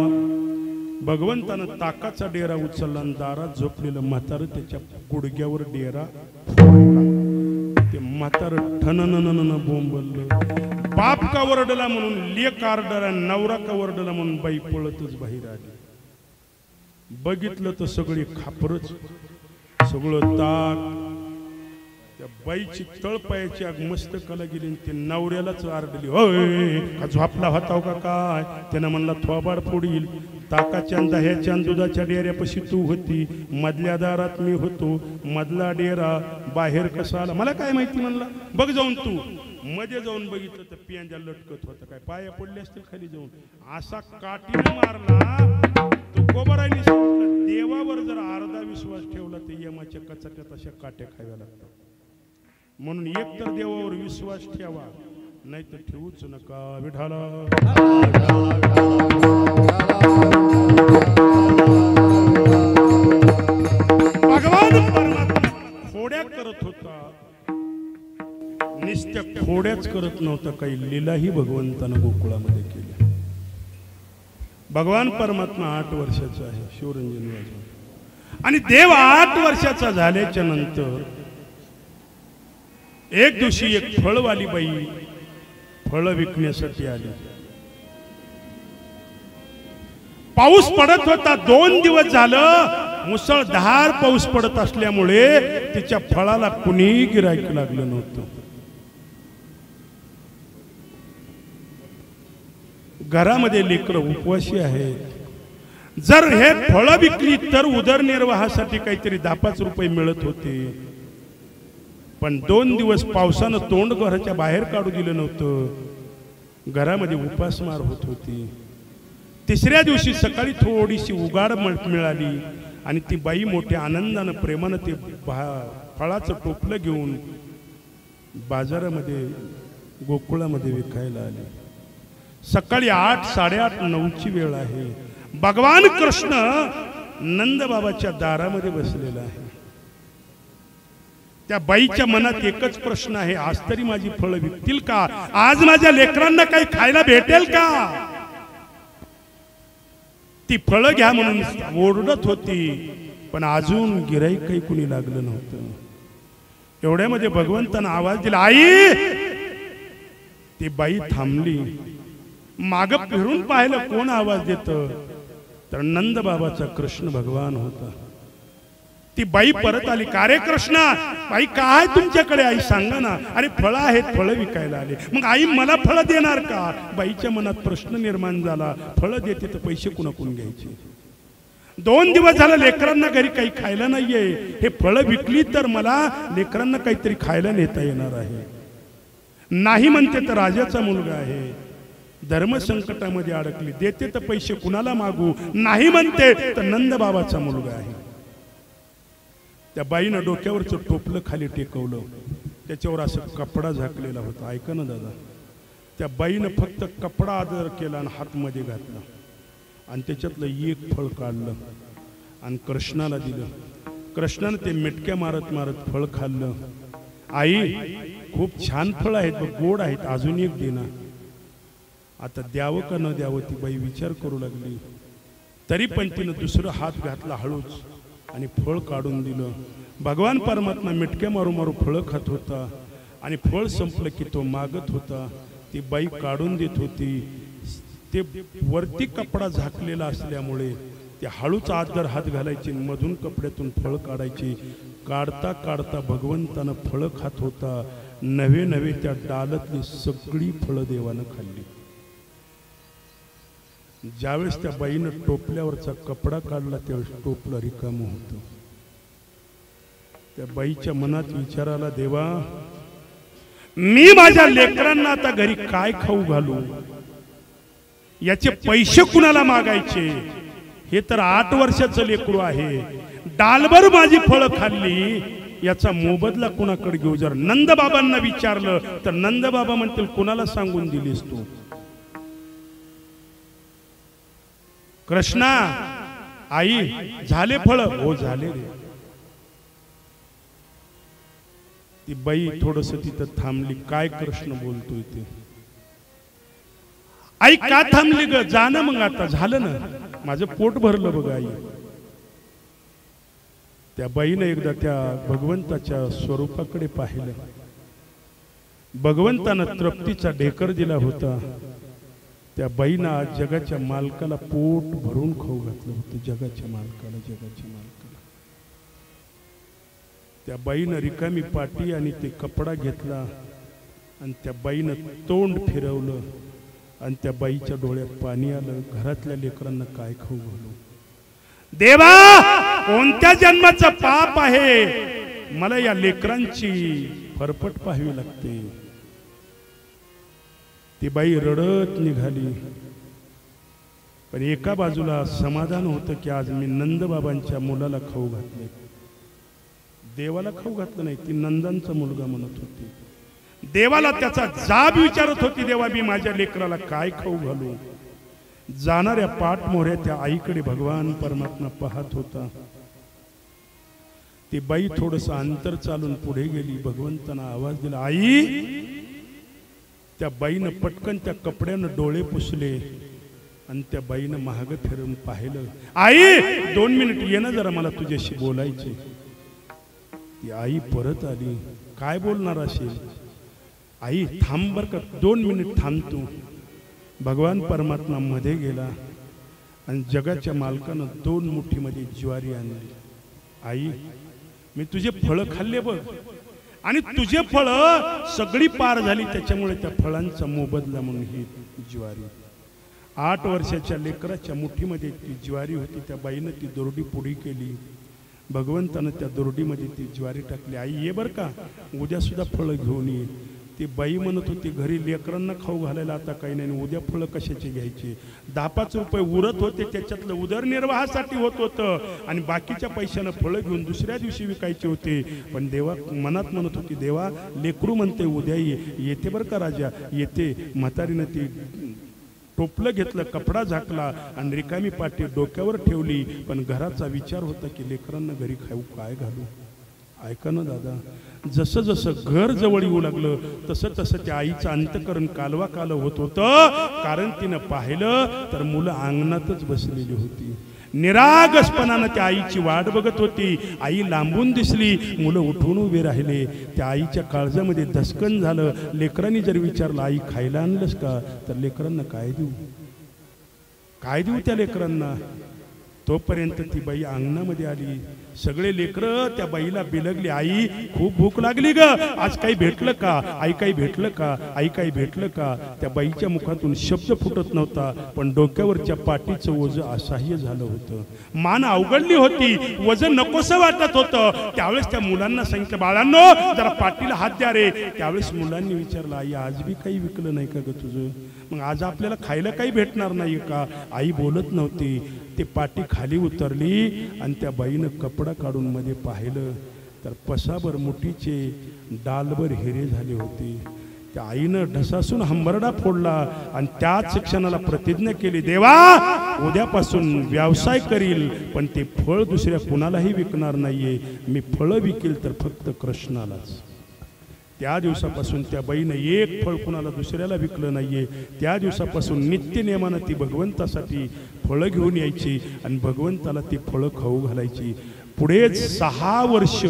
भगवंतानं ताकाचा डेरा उचलला आणि दारात झोपलेलं म्हातारं त्याच्या गुडघ्यावर डेरा फोडला. ते म्हातारं ठणननन बोंबललं. बाप का वरडला म्हणून लेक आरडला, नवरा का वरडला म्हणून बाई पळतच बाहेर आली. बघितलं तर सगळी खापरच, सगळं ताक. त्या बाईची तळपायाची आग मस्तकाला गेली. ते नवऱ्यालाच आरडली, होय का झोपला होता का काय? त्यानं म्हणला थोबाड फोडील. ताकाच्या दह्याच्या दुधाच्या डेऱ्यापाशी तू होती, मधल्या दारात मी होतो, मधला डेरा बाहेर कसा आला मला काय माहिती. म्हणला बघ जाऊन तू. मध्ये जाऊन बघितलं तर पेंद्या लटकत होता. काय पाया पडले असतील खाली जाऊन. असा काठीने मारला तो कोबराईने सांगितलं, देवावर जर अर्धा विश्वास ठेवला तर यमाच्या कचाट्यात अशा काट्या खाव्या लागतात. म्हणून एक तर देवावर विश्वास ठेवा, नाही तर ठेवूच नका. विठाला भगवान परमात्मा खोड्या करत होता, निस्त्या खोड्याच करत नव्हता. काही लीलाही भगवंतानं गोकुळामध्ये केल्या. भगवान परमात्मा 8 वर्षाचा आहे, शिवरंजन वाजवा. आणि देव 8 वर्षाचा झाल्याच्या नंतर एक दिवशी एक फळवाली बाई फळ विकण्यासाठी आली. पाऊस पडत होता, 2 दिवस झालं मुसळधार पाऊस पडत असल्यामुळे तिच्या फळाला कुणीही गिऱ्हाईक लागलं नव्हतं. घरामध्ये लेकरं उपवासी आहेत. जर हे फळं विकली तर उदरनिर्वाहासाठी काहीतरी 10-5 रुपये मिळत होते. पण 2 दिवस पावसानं तोंड घराच्या बाहेर काढू दिलं नव्हतं. घरामध्ये उपासमार होत होती. तिसऱ्या दिवशी सकाळी थोडीशी उघाड मिळाली आणि ती बाई मोठ्या आनंदानं प्रेमानं ते फळाचं टोपलं घेऊन बाजारामध्ये गोकुळामध्ये विकायला आली. सकाळी 8-8:30 वेळ आहे. भगवान कृष्ण नंदबाबाच्या दारामध्ये बसलेला आहे. त्या बाईच्या मनात एकच प्रश्न आहे, आज तरी माझी फळं विकतील का? आज माझ्या लेकरांना काही खायला भेटेल का? ती फळं घ्या म्हणून ओरडत होती, पण अजून गिऱ्हाईक काही कुणी लागलं नव्हतं. एवढ्यामध्ये भगवंतानं आवाज दिला, आई. ती बाई थांबली. माग फिरून पाहिलं कोण आवाज देत, तर नंद बाबाचा कृष्ण भगवान होता. ती बाई परत आली. का रे कृष्णा, बाई काय तुमच्याकडे? आई सांगा ना. अरे फळं आहेत, फळं विकायला आले. मग आई मला फळं देणार का? बाईच्या मनात प्रश्न निर्माण झाला, फळं देते तर पैसे कुणाकडून घ्यायचे? 2 दिवस झालं लेकरांना घरी काही खायला नाहीये. हे फळं विकली तर मला लेकरांना काहीतरी खायला नेता येणार आहे. नाही म्हणते तर राजाचा मुलगा आहे, धर्म संकटामध्ये अडकली, देते तर पैसे कुणाला मागू? नाही म्हणते तर नंद बाबाचा मुलगा आहे. त्या बाईनं डोक्यावरचं टोपलं खाली टेकवलं, त्याच्यावर असं कपडा झाकलेला होता. ऐका ना दादा, त्या बाईनं फक्त कपडा आदर केला आणि हातमध्ये घातला आणि त्याच्यातलं एक फळ काढलं आणि कृष्णाला दिलं. कृष्णानं ते मिटक्या मारत मारत फळ खाल्लं. आई, खूप छान फळ आहेत, गोड आहेत, अजून एक दे ना. आता द्यावं का न द्यावं ती बाई विचार करू लागली. तरी पण तिनं दुसरं हात घातला हळूच आणि फळ काढून दिलं. भगवान परमात्मा मिटक्या मारू मारू फळं खात होता आणि फळ संपलं की तो मागत होता. ती बाई काढून देत होती. ते वरती कपडा झाकलेला असल्यामुळे ते हळूच आदर हात घालायचे, मधून कपड्यातून फळ काढायचे. काढता काढता भगवंतानं फळं खात होता. नवे नवे त्या डालतली सगळी फळं देवानं खाल्ली. ज्यावेळेस त्या बाईनं टोपल्यावरचा कपडा काढला त्यावेळेस टोपलं रिकामं होतं. त्या बाईच्या मनात विचार आला, देवा, मी माझ्या लेकरांना आता घरी काय खाऊ घालू? याचे पैसे कुणाला मागायचे? हे तर 8 वर्षाचं लेकरू आहे. डालभर माझी फळं खाल्ली, याचा मोबदला कुणाकडे घेऊ? जर नंदबाबांना विचारलं तर नंदबाबा म्हणतील, कुणाला सांगून दिलीस तू? कृष्णा, आई, झाले फळ? हो झाले रे. ती बाई थोडस तिथं थांबली. काय कृष्ण बोलतोय ते? आई का थांबली ग? जाणं मग, आता झालं ना, माझं पोट भरलं बघ आई. त्या बाईनं एकदा त्या भगवंताच्या स्वरूपाकडे पाहिलं. भगवंतानं तृप्तीचा ढेकर दिला होता. त्या बाईनं आज जगाच्या मालकाला पोट भरून खाऊ घातलं होतं. जगाच्या मालकाला. त्या बाईनं रिकामी पाटी आणि ते कपडा घेतला आणि त्या बाईनं तोंड फिरवलं आणि त्या बाईच्या डोळ्यात पाणी आलं. घरातल्या लेकरांना काय खाऊ घालू? देवा, कोणत्या जन्माचं पाप आहे? मला या लेकरांची फरफट पाहावी लागते. ती बाई रडत निघाली. पण एका बाजूला समाधान होतं की आज मी नंदबाबांच्या मुलाला खाऊ घातले. देवाला खाऊ घातलं नाही, ती नंदांचा मुलगा म्हणत होती. देवाला त्याचा जाब विचारत होती, देवा मी माझ्या लेकराला काय खाऊ घालू? जाणाऱ्या पाठमोऱ्या त्या आईकडे भगवान परमात्मा पाहत होता. ती बाई थोडस अंतर चालून पुढे गेली. भगवंतांना आवाज दिला, आई. त्या बाईनं पटकन त्या कपड्यानं डोळे पुसले आणि त्या बाईनं महाग फिरून पाहिलं. आई, 2 मिनिट ये ना जरा, मला तुझ्याशी बोलायचे. ती आई परत आली. काय बोलणार असेल? आई थांब बर का, 2 मिनिट थांब तू. भगवान परमात्मा मध्ये गेला आणि जगाच्या मालकानं 2 मुठीमध्ये ज्वारी आणली. आई, मी तुझे फळं खाल्ले बघ, आणि तुझे फळं सगळी पार झाली, त्याच्यामुळे त्या फळांचा मोबदला म्हणून ही ज्वारी. 8 वर्षाच्या लेकराच्या मुठीमध्ये ती ज्वारी होती. त्या बाईनं ती दोरडी पुढी केली. भगवंतानं त्या दोरडीमध्ये ती ज्वारी टाकली. आई, ये बरं का, उद्या सुद्धा फळं घेऊन ये. ती बाई म्हणत होती, घरी लेकरांना खाऊ घालायला आता काही नाही, उद्या फळं कशाचे घ्यायचे. 10-5 रुपये उरत होते, त्याच्यातलं उदरनिर्वाहासाठी होत होतं, आणि बाकीच्या पैशानं फळं घेऊन दुसऱ्या दिवशी विकायचे होते. पण देवा मनात म्हणत होती, देवा लेकरू म्हणते उद्या येते बरं का राजा, येते. म्हातारीनं ती टोपलं घेतलं, कपडा झाकला आणि रिकामी पाटी डोक्यावर ठेवली. पण घराचा विचार होता की लेकरांना घरी खाऊ काय घालू. ऐका ना दादा, जसं जसं घर जवळ येऊ लागलं तसं तसं त्या आईचं अंतकरण कालवा काल होत होतं. कारण तिनं पाहिलं तर मुलं अंगणातच बसलेली होती. निरागसपणानं त्या आईची वाट बघत होती. आई लांबून दिसली, मुलं उठून उभे राहिले. त्या आईच्या काळजामध्ये धसकन झालं. लेकरांनी जर विचारलं, आई खायला आणलंस का, तर लेकरांना काय देऊ, काय देऊ त्या लेकरांना. तोपर्यंत ती बाई अंगणामध्ये आली. सगळे लेकरं त्या बाईला बिलगली, आई खूप भूक लागली ग, आज काही भेटलं का, आई काही भेटलं का, आई काही भेटलं का. त्या बाईच्या मुखातून शब्द फुटत नव्हता, पण डोक्यावरच्या पाटीचं वजन असह्य झालं होतं. मान अवघडली होती, वजन नकोसं वाटत होतं. त्यावेळेस त्या मुलांना सांगितलं, बाळांनो जरा पाटीला हात द्या रे. त्यावेळेस मुलांनी विचारलं, आई आज बी काही विकलं नाही का ग तुझं, मग आज आपल्याला खायला काही भेटणार नाही का. आई बोलत नव्हती. ते पाटी खाली उतरली आणि त्या बाईनं कपडा काढून मध्ये पाहिलं तर पसाभर मुठीचे डालभर हिरे झाले होते. त्या आईनं ढसासून हंबरडा फोडला आणि त्याच क्षणाला प्रतिज्ञा केली, देवा उद्यापासून व्यवसाय करील, पण ते फळ दुसऱ्या कुणालाही विकणार नाहीये. मी फळं विकेल तर फक्त कृष्णालाच. त्या दिवसापासून त्या बाईनं एक फळ कुणाला दुसऱ्याला विकलं नाहीये. त्या दिवसापासून नित्य नियमानं ती भगवंतासाठी फळं घेऊन यायची आणि भगवंताला ती फळं खाऊ घालायची. पुढे 6 वर्ष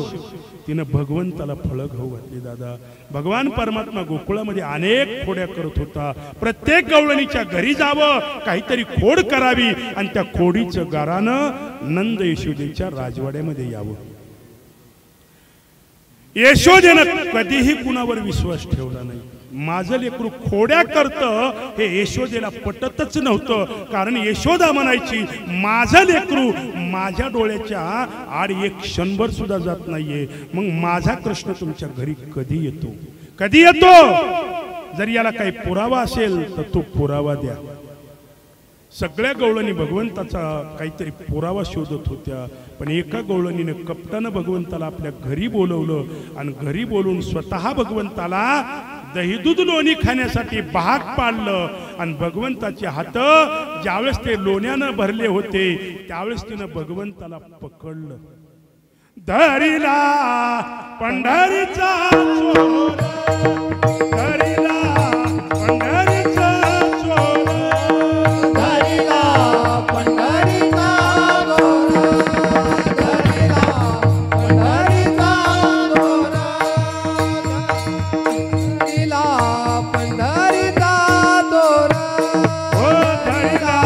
तिनं भगवंताला फळं खाऊ घातली. दादा, भगवान परमात्मा गोकुळामध्ये अनेक खोड्या करत होता. प्रत्येक गवळणीच्या घरी जावं, काहीतरी खोड करावी आणि त्या खोडीचं गारानं नंद यशोदेच्या राजवाड्यामध्ये यावं. यशोदेनं कधीही कुणावर विश्वास ठेवला नाही. माझं लेकरू खोड्या करतं हे यशोदेला पटतच नव्हतं. कारण यशोदा म्हणायची, माझं लेकरू माझ्या डोळ्याच्या आड एक क्षणभर सुद्धा जात नाहीये, मग माझा कृष्ण तुमच्या घरी कधी येतो, कधी येतो. जर याला काही पुरावा असेल तर तो पुरावा द्या. सगळ्या गवळणी भगवंताचा काहीतरी पुरावा शोधत होत्या. पण एका गवळणीनं कपटानं भगवंताला आपल्या घरी बोलवलं आणि घरी बोलून स्वतः भगवंताला दही दूध लोणी खाण्यासाठी भाग पाडलं. आणि भगवंताचे हात ज्यावेळेस ते लोण्यानं भरले होते त्यावेळेस तिनं भगवंताला पकडलं. धरिला पंढरीचा चोर, धरिला पंढरीचा चोर, धरिला पंढरीचा दोरा, धरिला पंढरीचा दोरा, धरिला पंढरीचा दोरा, हो धरिला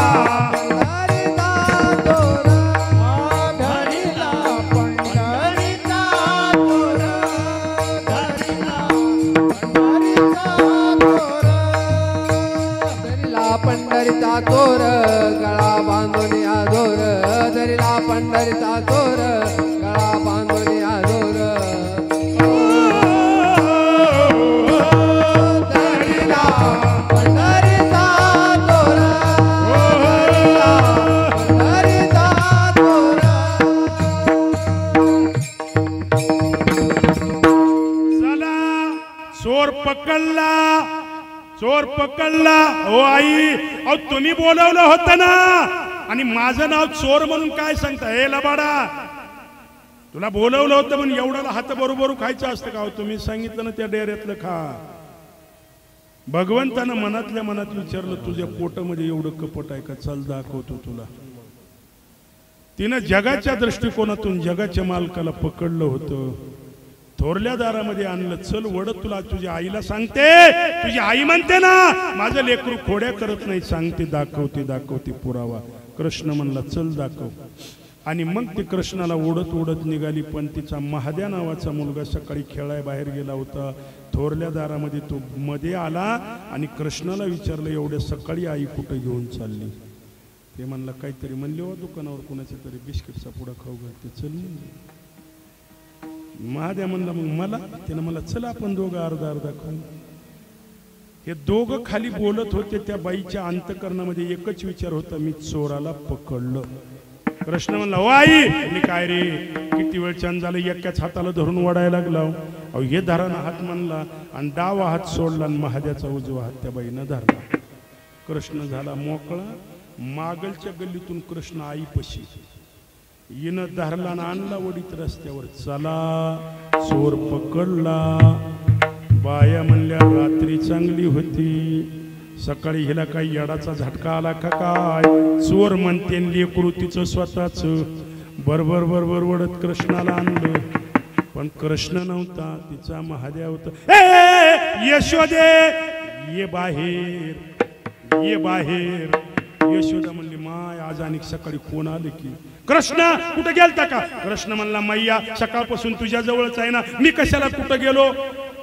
पंढरीचा दोरा, धरिला पंढरीचा दोरा, धरिला पंढरीचा दोरा, धरिला पंढरीचा दोर, गळा बांधून या दोर, धरिला पंढरीचा दोर, गळा बांधून या दोर, धरिला पंढरीचा दोर, धरिला पंढरीचा दोर. चला चोर पकडला, चोर पकडला. ओ आई, अहो तुम्ही बोलवलं होतं ना, आणि माझं नाव चोर म्हणून काय सांगता. हे लबाडा, तुला बोलवलं होतं म्हणून एवढ्याला हात बरोबर खायचं असतं का. तुम्ही सांगितलं ना त्या डेऱ्यातलं खा. भगवंतानं मनातल्या मनात विचारलं, तुझ्या पोटामध्ये एवढं कपट आहे का, चल दाखवतो तुला. तिनं जगाच्या दृष्टिकोनातून जगाच्या मालकाला पकडलं होतं, थोरल्या दारामध्ये आणलं. चल वडत तुला तुझ्या आईला सांगते. तुझी आई म्हणते ना, माझं लेकरू खोड्या करत नाही, सांगते, दाखवते दाखवते पुरावा. कृष्ण म्हणला चल दाखव. आणि मग ती कृष्णाला ओढत ओढत निघाली. पण तिचा महाद्या नावाचा मुलगा सकाळी खेळाय बाहेर गेला होता. थोरल्या दारामध्ये तो मध्ये आला आणि कृष्णाला विचारलं एवढ्या सकाळी आई कुठं घेऊन चालली. ते म्हणला काहीतरी म्हणले हो दुकानावर कोणाच्या तरी बिस्किटचा पुडा खाऊ घालते चल म्हणजे. महाद्या म्हणला मग मला. त्यानं मला चला आपण दोघं अर्धा अर्धा खाऊ. हे दोघं खाली बोलत होते. त्या बाईच्या अंतकरणामध्ये एकच विचार होता मी चोराला पकडलं. कृष्ण म्हणला ओ आई. मी काय रे किती वेळ छान झालं एकाच हाताला धरून ओढायला लागला. अहो हे धरानं हात म्हणला आणि डावा हात सोडला आणि महाद्याचा उजवा हात त्या बाईनं धरला. कृष्ण झाला मोकळा. मागलच्या गल्लीतून कृष्ण आईपशी हिनं धरला आणि आणला वडीत रस्त्यावर. चला चोर पकडला. बाया म्हणल्या रात्री चांगली होती सकाळी हिला काही येडाचा झटका आला का काय. चोर म्हणते लेकरू तिचं स्वतःच. बरोबर बरोबर वडत कृष्णाला आणलं. पण कृष्ण नव्हता तिचा महादेव होता. यशोदे ये बाहेर ये बाहेर. यशोदा म्हणली माय आज आणि सकाळी कोण आले की. कृष्ण कुठं गेलता का. कृष्ण म्हणला मैया सकाळपासून तुझ्या जवळच आहे ना मी कशाला कुठं गेलो.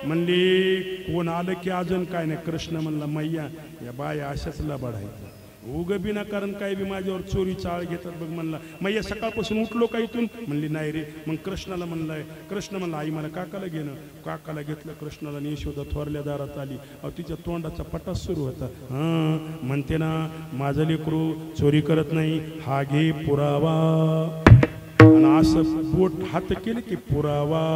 म्हणली कोण आलं की अजून काय नाही. कृष्ण म्हणला मैया या बाया अशाच लबाड आहेत उग बिना कारण काय बी माझ्यावर चोरी चाळ घेतात बघ. म्हणला मैया सकाळपासून उठलो का इथून. म्हणली नाही रे. मग कृष्णाला म्हणलाय. कृष्ण म्हणला आई मला काकाला घेणं. काकाला घेतलं कृष्णाला आणि यशोदा थोरल्या दारात आली. अहो तिच्या तोंडाचा पटास सुरू होता. हां म्हणते ना माझं लेकरू चोरी करत नाही हा घे पुरावा. आणि असं बोट हात केलं की पुरावा.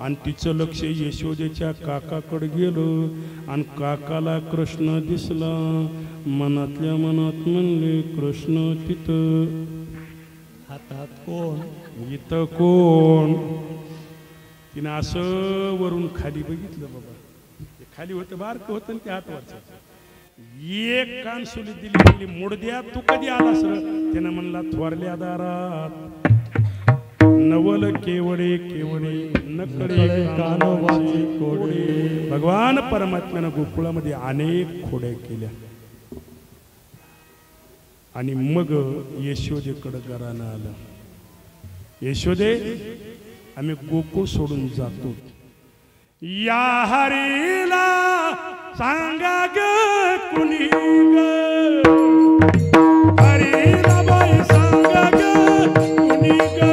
आणि तिचं लक्ष यशोदेच्या काकाकडे गेलं आणि काकाला कृष्ण दिसला. मनातल्या मनात म्हणले कृष्ण तिथं हातात कोण इथं कोण. तिनं असं वरून खाली बघितलं बाबा. ते खाली होतं बारकं होतं ते हातवरचं. एक कान सुली दिली म्हणली मुडद्या तू कधी आलास र. त्यानं म्हणला थोरल्या दारात. नवल केवडे केवडे नकडे कानोबाचे कोडे. भगवान परमात्म्यानं गोकुळामध्ये अनेक खोड्या केल्या. आणि मग यशोदेकडं घरानं आलं. यशोदे आम्ही गोकुळ सोडून जातो. या हरीला सांगा ग कुणी ग. हरीला बाई सांगा ग कुणी ग.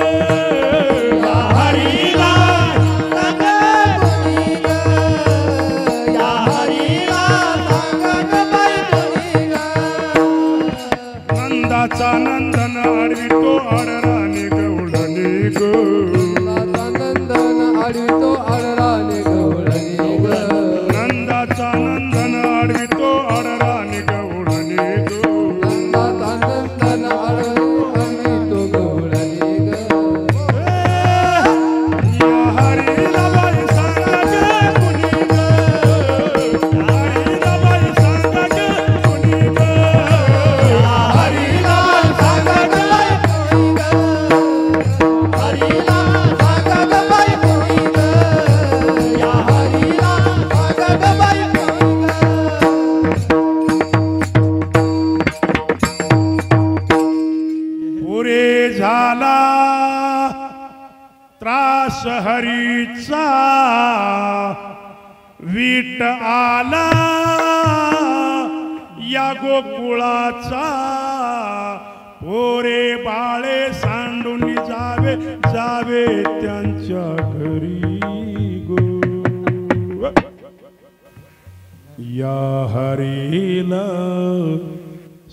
नंदाचा नंदन आडवितो आडराने गवळणी ग. नंदन आडवितो आडराने गवळणी ग. नंदाचा नंदन आडवितो आडराने गवळणी ग. नंदाचा नंदन आडवितो गवळणी ग. या हरीला बाई सांगा ग कुणी ग. हरीला बाई सांगा ग कुणी ग. पुरे झाला त्रास हरीचा वीट आला या गोकुळाचा. पोरे बाळे सांडून जावे जावे त्यांच्या घरी गो. या हरीला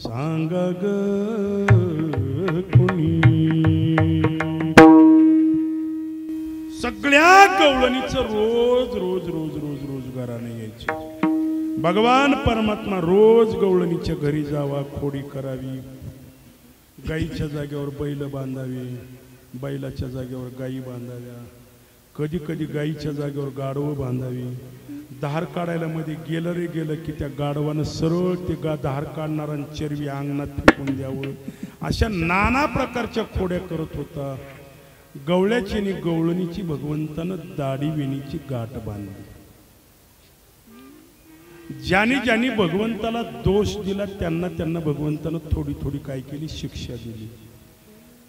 सांग ग कुणी. सगळ्या गवळणीचं रोज रोज रोज रोज रोज घराने यायचे. भगवान परमात्मा रोज गवळणीच्या घरी जावा खोडी करावी. गाईच्या जागेवर बैल बांधावी. बैलाच्या जागेवर गाई बांधाव्या. कधी कधी गाईच्या जागेवर गाढवं बांधावी. धार काढायला मध्ये गेलं रे गेलं की त्या गाढवानं सरळ ते धार काढणारा चरवी अंगणात फेकून द्यावं. अशा नाना प्रकारच्या खोड्या करत होता. गवळ्याची आणि गवळणीची भगवंतानं दाढी वेणीची गाठ बांधली. ज्याने ज्याने भगवंताला दोष दिला त्यांना त्यांना भगवंतानं थोडी थोडी काय केली, शिक्षा दिली.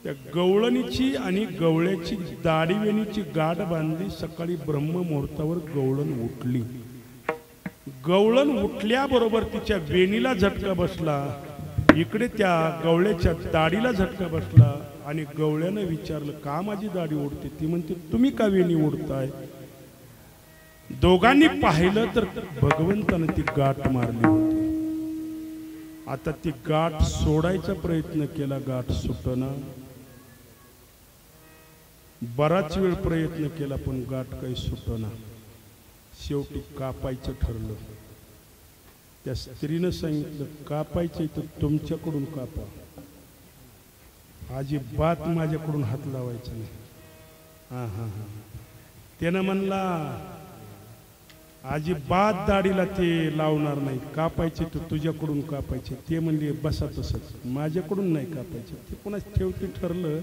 त्या गवळणीची आणि गवळ्याची दाढीवेणीची गाठ बांधली. सकाळी ब्रह्ममुहूर्तावर गवळण उठली. गवळण उठल्याबरोबर तिच्या वेणीला झटका बसला, इकडे त्या गवळ्याच्या दाढीला झटका बसला आणि गवळ्यानं विचारलं, का माझी दाढी ओढते? ती म्हणते, तुम्ही का वेणी ओढताय? दोघांनी पाहिलं तर भगवंतानं ती गाठ मारली होती. आता ती गाठ सोडायचा प्रयत्न केला, गाठ सुटना. बराच वेळ प्रयत्न केला पण गाठ काही सुटना. शेवटी कापायचं ठरलं. त्या स्त्रीनं सांगितलं, कापायचं तर तुमच्याकडून कापा, अजिबात माझ्याकडून हात लावायचा नाही. हा हा हा. त्यानं म्हणला, अजिबात दाढीला ते लावणार नाही, कापायचे तर तुझ्याकडून कापायचे. ते म्हणले, बसा तसंच, माझ्याकडून नाही कापायचे. ते पुन्हा शेवटी ठरलं,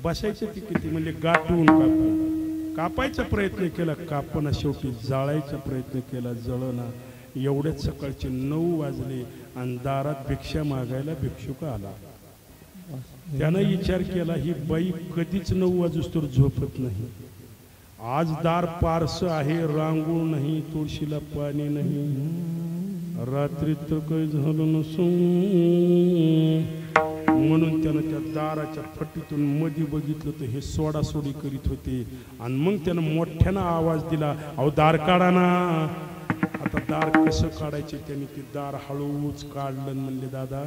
बसायचं ती किती, म्हणजे गाठवून कापायचा प्रयत्न केला, कापना. शेवटी जाळायचा प्रयत्न केला, जळना. एवढ्याच सकाळचे 9 वाजले आणि दारात भिक्षा मागायला भिक्षुक आला. त्यानं विचार केला, ही बाई कधीच 9 वाजूस्तोवर झोपत नाही. आज दार पारसं आहे, रांगोळ नाही, तुळशीला पाणी नाही, रात्री तर काही झालं नसून. म्हणून त्यानं त्या दाराच्या फटीतून मध्ये बघितलं तर हे सोडासोडी करीत होते. आणि मग त्यानं मोठ्यानं आवाज दिला, अहो दार काढा ना. आता दार कसं काढायचे? त्यांनी ते दार हळूच काढलं. म्हणले, दादा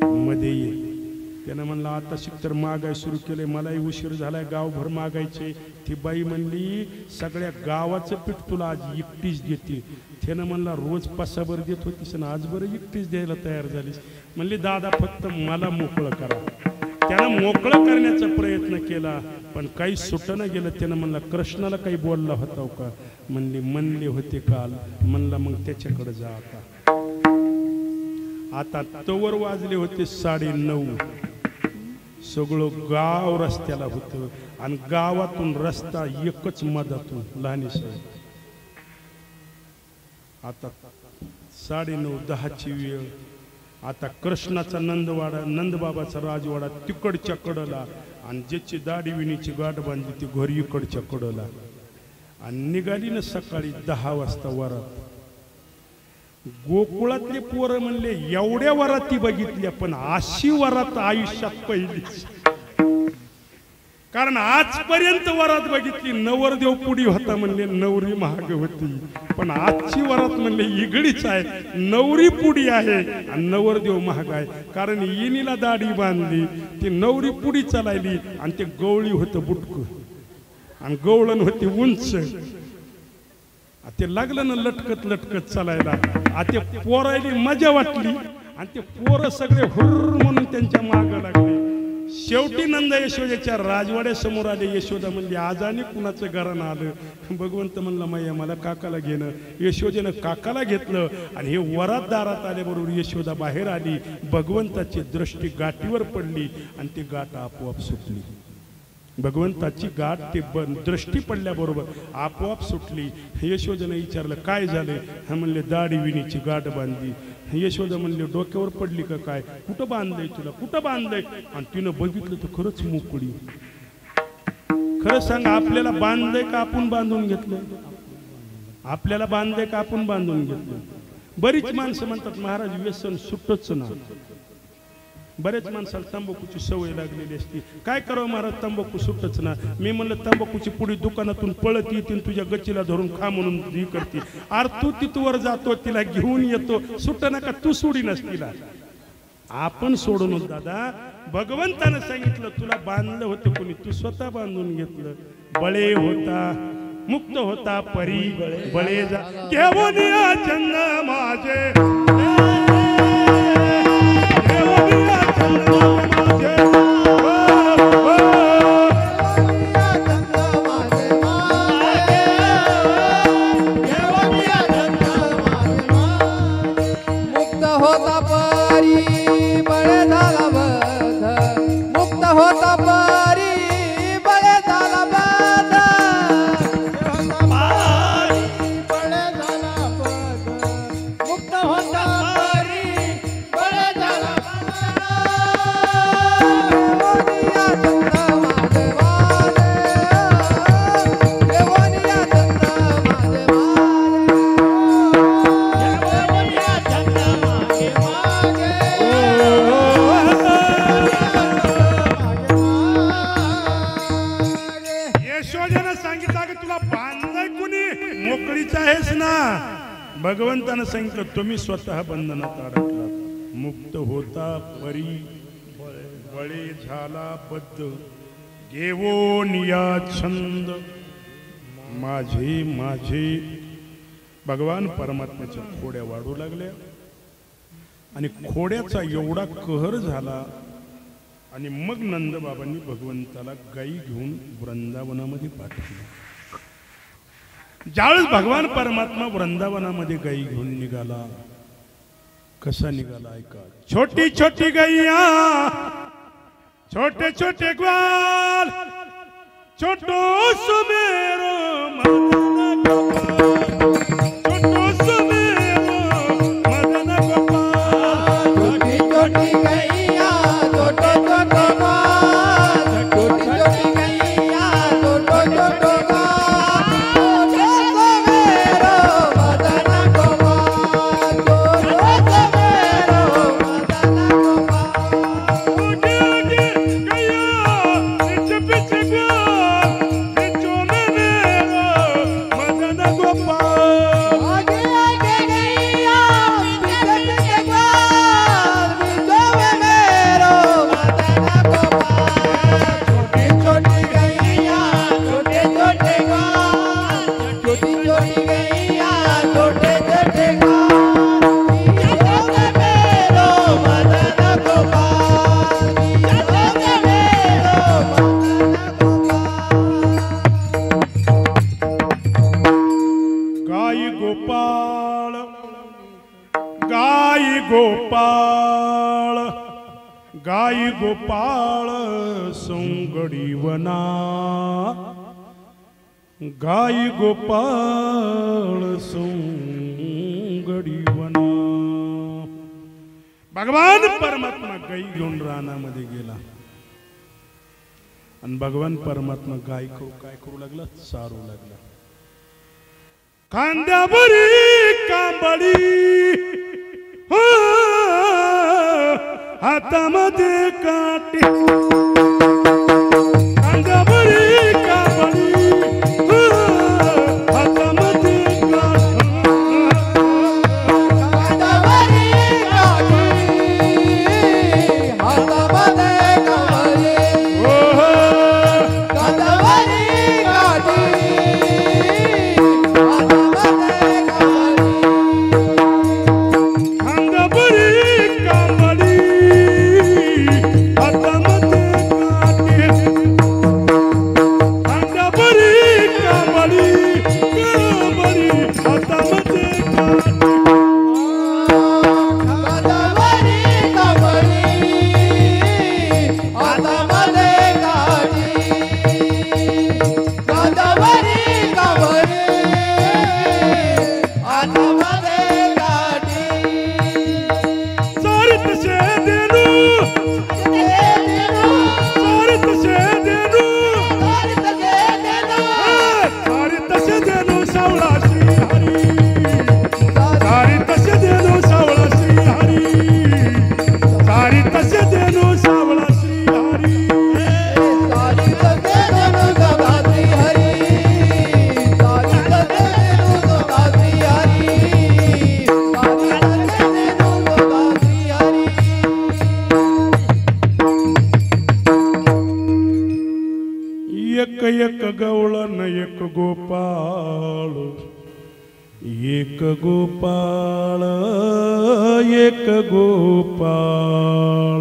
मध्ये ये. त्यानं म्हणलं, आता शिक तर मागाय सुरू केले, मलाही उशीर झालाय, गावभर मागायचे. ती बाई म्हणली, सगळ्या गावाचं पीठ तुला आज एकटीच देते. त्यानं म्हणला, रोज पासाभर देत होतीस ना, आज बरं एकटीच द्यायला तयार झालीस. म्हणली, दादा फक्त मला मोकळं करा. त्यानं मोकळं करण्याचा प्रयत्न केला पण काही सुटणं गेलं. त्यानं म्हणला, कृष्णाला काही बोलला होता का? म्हणले होते काल. म्हणला, मग त्याच्याकडे जा. आता तवर वाजले होते 9:30. सगळं गाव रस्त्याला होतं आणि गावातून रस्ता एकच मधातून लहानीसाहेब. आता 9:30-10ची वेळ. आता कृष्णाचा नंदबाबाचा राजवाडा तिकडच्या कडला आणि ज्याची दाढी विणीची गाठ बांधली ती घर इकडच्या कडला. आणि निघाली ना सकाळी 10 वाजता वरात. गोकुळातले पोरं म्हणले, एवढ्या वराती बघितल्या पण अशी वरात आयुष्यात पहिलीच. कारण आजपर्यंत वरात बघितली, नवरदेव पुढी होता म्हणले, नवरी महाग होती. पण आजची वरात म्हणले इगडीच आहे, नवरी पुढी आहे आणि नवरदेव महाग आहे. कारण इनीला दाढी बांधली, ती नवरी पुढी चालायली आणि ते गवळी होतं बुटकं आणि गवळण होती उंच. ते लागलं ना लटकत लटकत चालायला. ते पोरायली मजा वाटली आणि ते पोरं सगळे हुर्र म्हणून त्यांच्या मागं लागले. शेवटी नंद यशोदेच्या राजवाड्यासमोर आले. यशोदा म्हणली, आज आणि कुणाचं घरानं आलं? भगवंत म्हणला, मैया मला काकाला घेणं. यशोदेनं काकाला घेतलं आणि हे वरात दारात आल्याबरोबर यशोदा बाहेर आली. भगवंताची दृष्टी गाठीवर पडली आणि ती गाठ आपोआप सुटली. भगवंताची गाठ ते दृष्टी पडल्याबरोबर आपोआप सुटली. यशोदेनं विचारलं, काय झालं? हा म्हणले, दाढी विणीची गाठ बांधली. यशोदा म्हणले, डोक्यावर पडली का काय? कुठं बांधलंय तुला? कुठं बांधलंय? आणि तिनं बघितलं तर खरंच मोकळी. खरं सांग, आपल्याला बांधलंय का आपण बांधून घेतलं? आपल्याला बांधलंय का आपण बांधून घेतलं? बरीच माणसं म्हणतात, महाराज व्यसन सुटच ना. बरेच माणसाला तंबाखूची सवय लागलेली असते. काय करावं महाराज, तंबाखू सुटच ना. मी म्हणलं, तंबाखूची पुढी दुकानातून पळत येते, तुझ्या गच्चीला धरून खा म्हणून ही करते. अरे तू तिथवर जातो, तिला घेऊन येतो, सुट नका, तू सोडीनच तिला. आपण सोडून दादा, भगवंतानं सांगितलं तुला बांधलं होतं कोणी, तू स्वतः बांधून घेतलं. बळे होता, मुक्त होता परी बळे जा घेऊन या चंद माझे, घेऊन या चंद माझे. मुक्त होता परी बळे झाला बंध, मुक्त होता परी बळे झाला बंध, परी बळे झाला बंध, मुक्त भगवंतानं सांगितलं तुम्ही स्वतः बंधनात अडकलात, मुक्त होता परी बळे झाला बद्ध, घेऊन या छंद माझे माझे. भगवान परमात्म्याच्या खोड्या वाढू लागल्या आणि खोड्याचा एवढा कहर झाला आणि मग नंदबाबांनी भगवंताला गाई घेऊन वृंदावनामध्ये पाठवलं. ज्यावेळेस भगवान परमात्मा वृंदावनामध्ये गाई घेऊन निघाला, कसा निघाला ऐका. छोटी छोटी गैया, छोटे छोटे ग्वाल, छोटो सुमेरो मदन गोपाल, छोटो सुमेरो मदन गोपाल. छोटी छोटी गैया, छोटो छोटो ग्वाल, छोटी छोटी गैया, छोटो छोटो ग्वाल, छोटो मेरो मदन गोपाल, छोटो मेरो मदन गोपाल. उगे उगे गैया, पीछे पीछे ग्वाल, बीचों में मेरो मदन गोपाल. आगे आगे गैया, पीछे पीछे ग्वाल, बीचों में मेरो मदन गोपाल. छोटी छोटी गैया, छोटे छोटे ग्वाल, छोटी छोटी गैया, छोटे छोटे ग्वाल, बीचों में मेरो मदन गोपाल, बीचों में मेरो मदन गोपाल. गाई गोपाळ, गाई गोपाळ, गाई गोपाळ सोंगडी वना, गाई गोपाळ सोंगडी वना. भगवान परमात्मा गाई घेऊन रानामध्ये गेला आणि भगवान परमात्मा गाय काय करू लागला, चारू लागला. खांद्यावरी कांबळी, हो, हातामध्ये काठी, खांद्यावरी कांबळी, हो, हातामध्ये काठी. हातावरी काठी, हातामध्ये काठी, हो, हो. हातावरी काठी, हातामध्ये काठी. खांद्यावरी कांबळी, हातामध्ये काठी, खांद्यावरी कांबळी, कांबळी, हातामध्ये काठी. हातावरी काठी, हातामध्ये काठी, हातावरी काठी, हातामध्ये काठी. सारित से देनू, सारित से देनू, सारित से देनू सावळा श्री हरी, सारित से देनू सावळा श्री हरी, सारित से देनू सावळा श्री हरी. एक एक गवळण एक गोपाळ, एक गोपाळ, एक गोपाळ.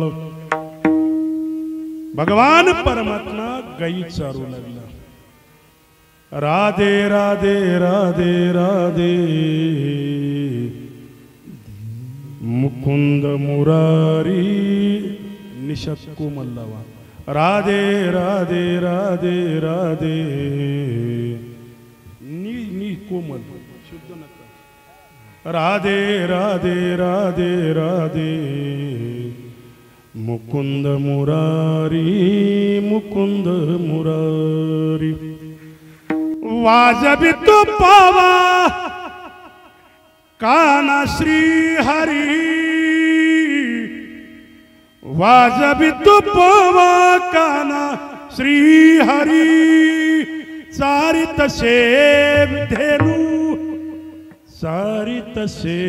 भगवान परमात्मा गाई चारू लागला. राधे राधे राधे राधे, मुकुंद मुरारी निशक्कू मल्लावा. राधे राधे राधे राधे, नी कोमल शुद्ध नका. राधे राधे राधे राधे, मुकुंद मुरारी, मुकुंद मुरारी. वाजवी तो पावा काना श्री हरी, वाजवी तो पावा काना श्री हरी. चारित से धेनू, चारी तसे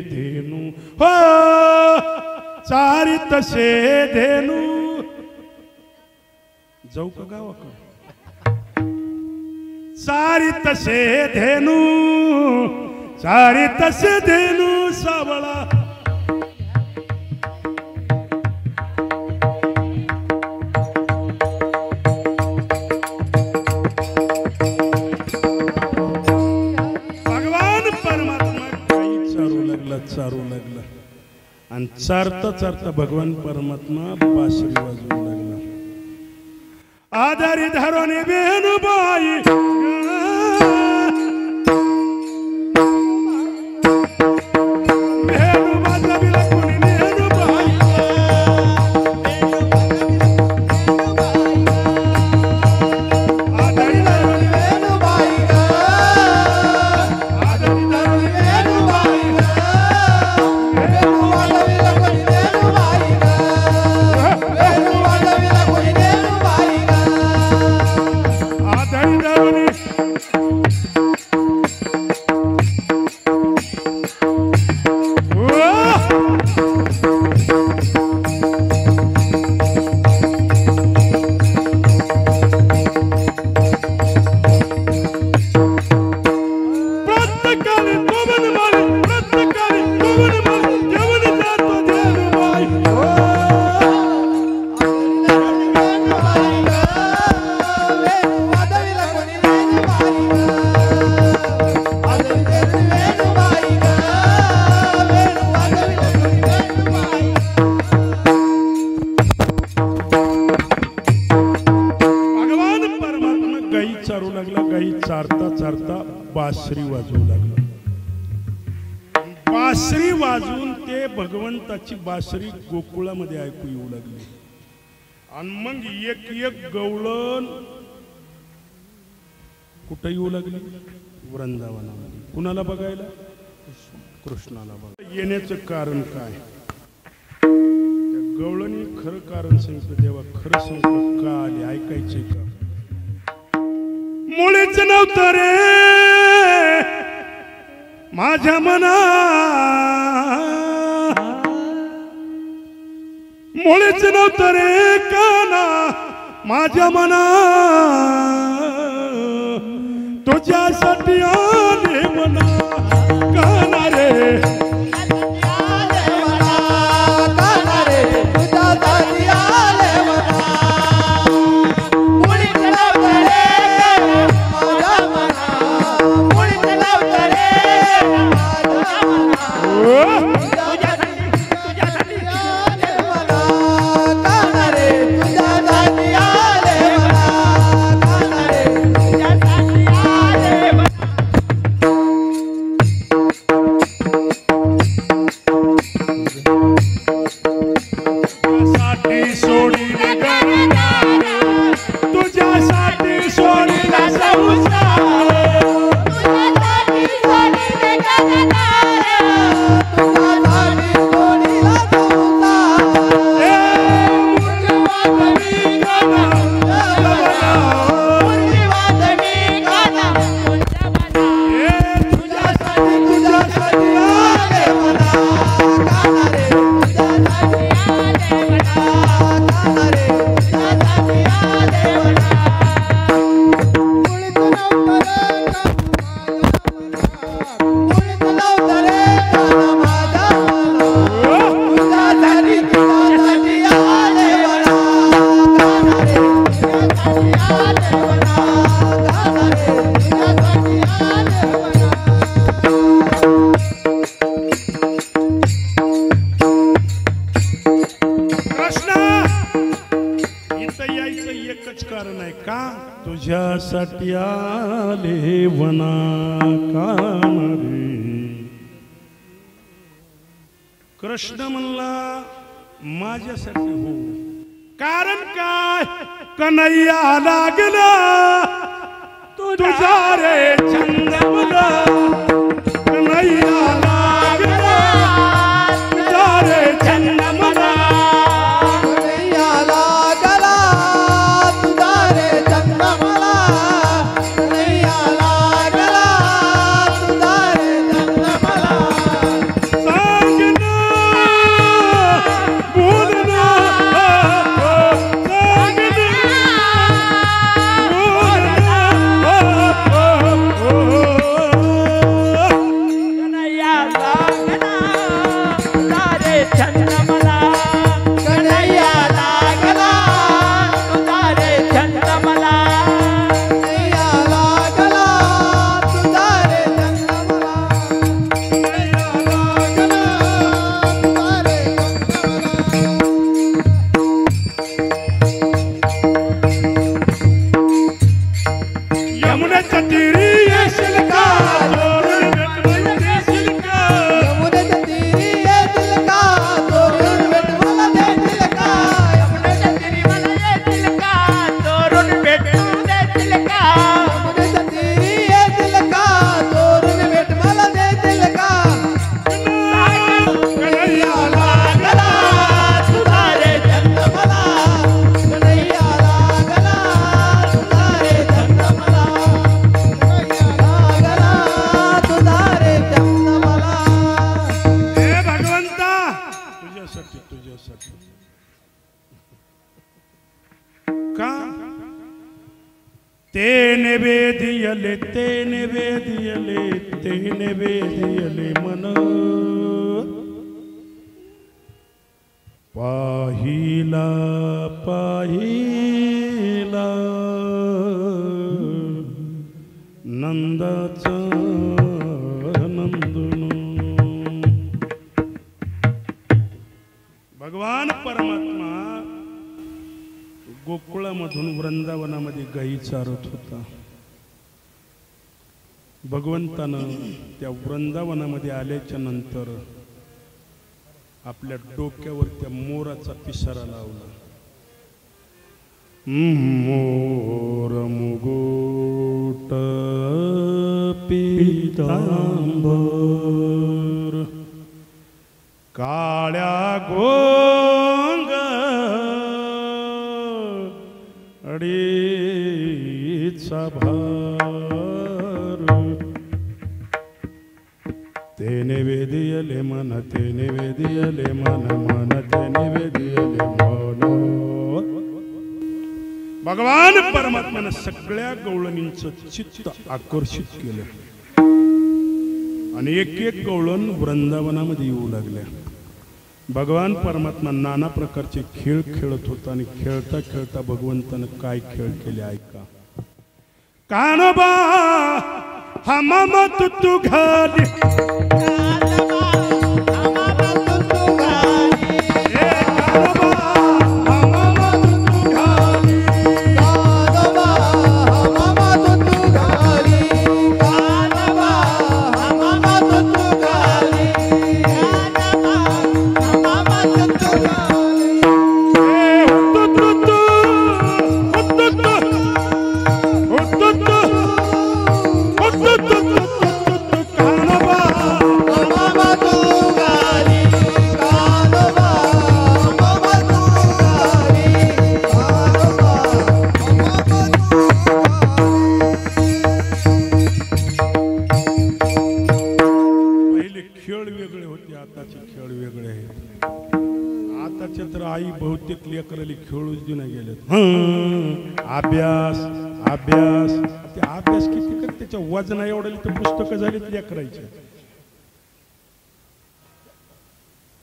धेनू हो चारी तसे धेनू जाऊ का गावाकडे चारी तसे धेनू चारी तसे धेनू सावळा चारू लागला आणि चारता चारता भगवान परमात्मा बासरी वाजवू लागला आधारी धारोने बेनुबाई बासरी वाजवू लागला बासरी वाजवून ते भगवंताची बासरी गोकुळामध्ये ऐकू येऊ लागली आणि मग एक एक गवळण कुठं येऊ लागली वृंदावनामध्ये कुणाला बघायला कृष्णाला बघायला येण्याचं कारण काय त्या गवळणी खरं कारण सांगितलं देवा खरं सांगितलं का आले ऐकायचे का मुळीच नव्हतं रे माझ्या मना मुळीच नव्हतं रे काना माझ्या मना तुझ्यासाठी आले मना काना रे तुझ्यासाठी आले वना कानरे कृष्ण म्हणला माझ्यासाठी हो कारण काय कन्हैया लागला तुझा रे चंद्रमला कन्हैया लागला तुझा रे चंद्रमला कन्हैया लागला तुझा रे चंद्रमला ते निवेदियले ते निवेदियले ते निवेदियले मन पाहिला पाहिला नंदाचा नंदन भगवान परमात्मा गोकुळामधून वृंदावनामध्ये गायी चारत होता. भगवंतानं त्या वृंदावनामध्ये आल्याच्या नंतर आपल्या डोक्यावर त्या मोराचा पिसारा लावला. मोर मुगोट पीतांबर काळ्या गोंग अडीचा भार ते निवेदियले मन ते निवेदियले मन मन ते निवेदियले मन. भगवान परमात्म्यानं सगळ्या गवळणींचं चित्त आकर्षित केलं आणि एक एक गवळण वृंदावनामध्ये येऊ लागल्या. भगवान परमात्मा नाना प्रकारचे खेळ खेळत होता आणि खेळता खेळता भगवंतानं काय खेळ केले ऐका. कानोबा हमाम तू घाली खेळूच देऊन गेले. अभ्यास अभ्यास ते अभ्यास किती कर त्याच्या वजना एवढं तर पुस्तकं झाली लेकरायचे.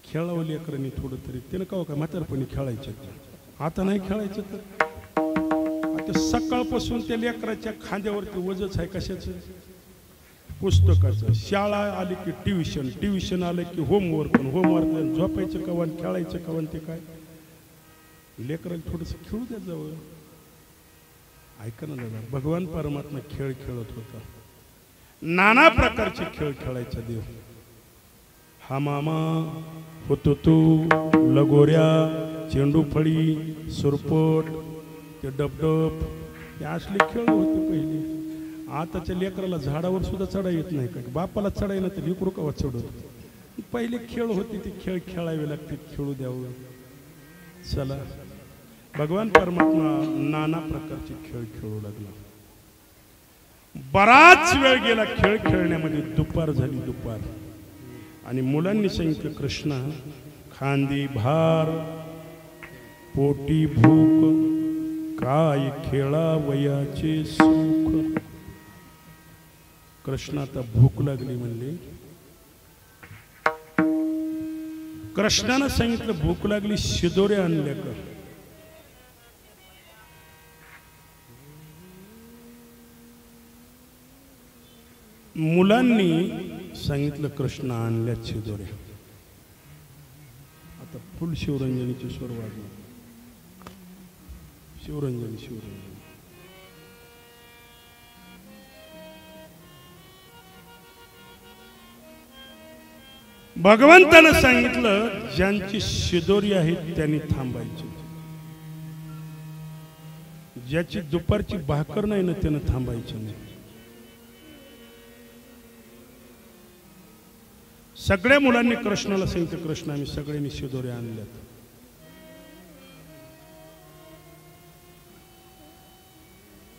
खेळावं लेकरांनी थोडं तरी त्यानं का काय म्हातारपणी खेळायचे. आता नाही खेळायचं तर आता सकाळपासून त्या लेकराच्या खांद्यावरती वजच आहे कशाचं पुस्तकाचं. शाळा आली की ट्युशन ट्युशन आलं की होमवर्क होमवर्क झोपायचं कवन खेळायचं कवन ते काय लेकराला थोडंसं खेळू द्या जवळ. ऐका ना दादा भगवान परमात्मा खेळ खेळत होता. नाना प्रकारचे खेळ खेळायचा देव. हा मामा होतो तू लगोऱ्या चेंडू फळी सुरपट ते डबडब ते असले खेळ होते पहिले. आताच्या लेकराला झाडावर सुद्धा चढा येत नाही का. बापाला चढाय ना तर लेकरू कवा चढवत. पहिले खेळ होते ते खेळ खेळावे लागते खेळू द्यावं. चला भगवान परमात्मा नाना प्रकारचे खेळ खेळू लागला. बराच वेळ गेला खेळ खेळण्यामध्ये. दुपार झाली दुपार आणि मुलांनी सांगितलं कृष्णा खांदी भार पोटी भूक काय खेळा वयाचे सुख. कृष्णा आता भूक लागली म्हणले. कृष्णानं सांगितलं भूक लागली शिदोऱ्या आणल्या का. मुलांनी सांगितलं कृष्ण आणल्या शिदोऱ्या. आता फुल शिवरंजनीचे स्वर वाजले. शिवरंजनी शिवरंजनी भगवंतानं सांगितलं ज्यांची शिदोरी आहे त्यांनी थांबायची. ज्याची दुपारची भाकर नाही ना त्यानं थांबायचं नाही. सगळ्या मुलांनी कृष्णाला सांगितलं कृष्ण आम्ही सगळ्यांनी शिदोऱ्या आणल्यात.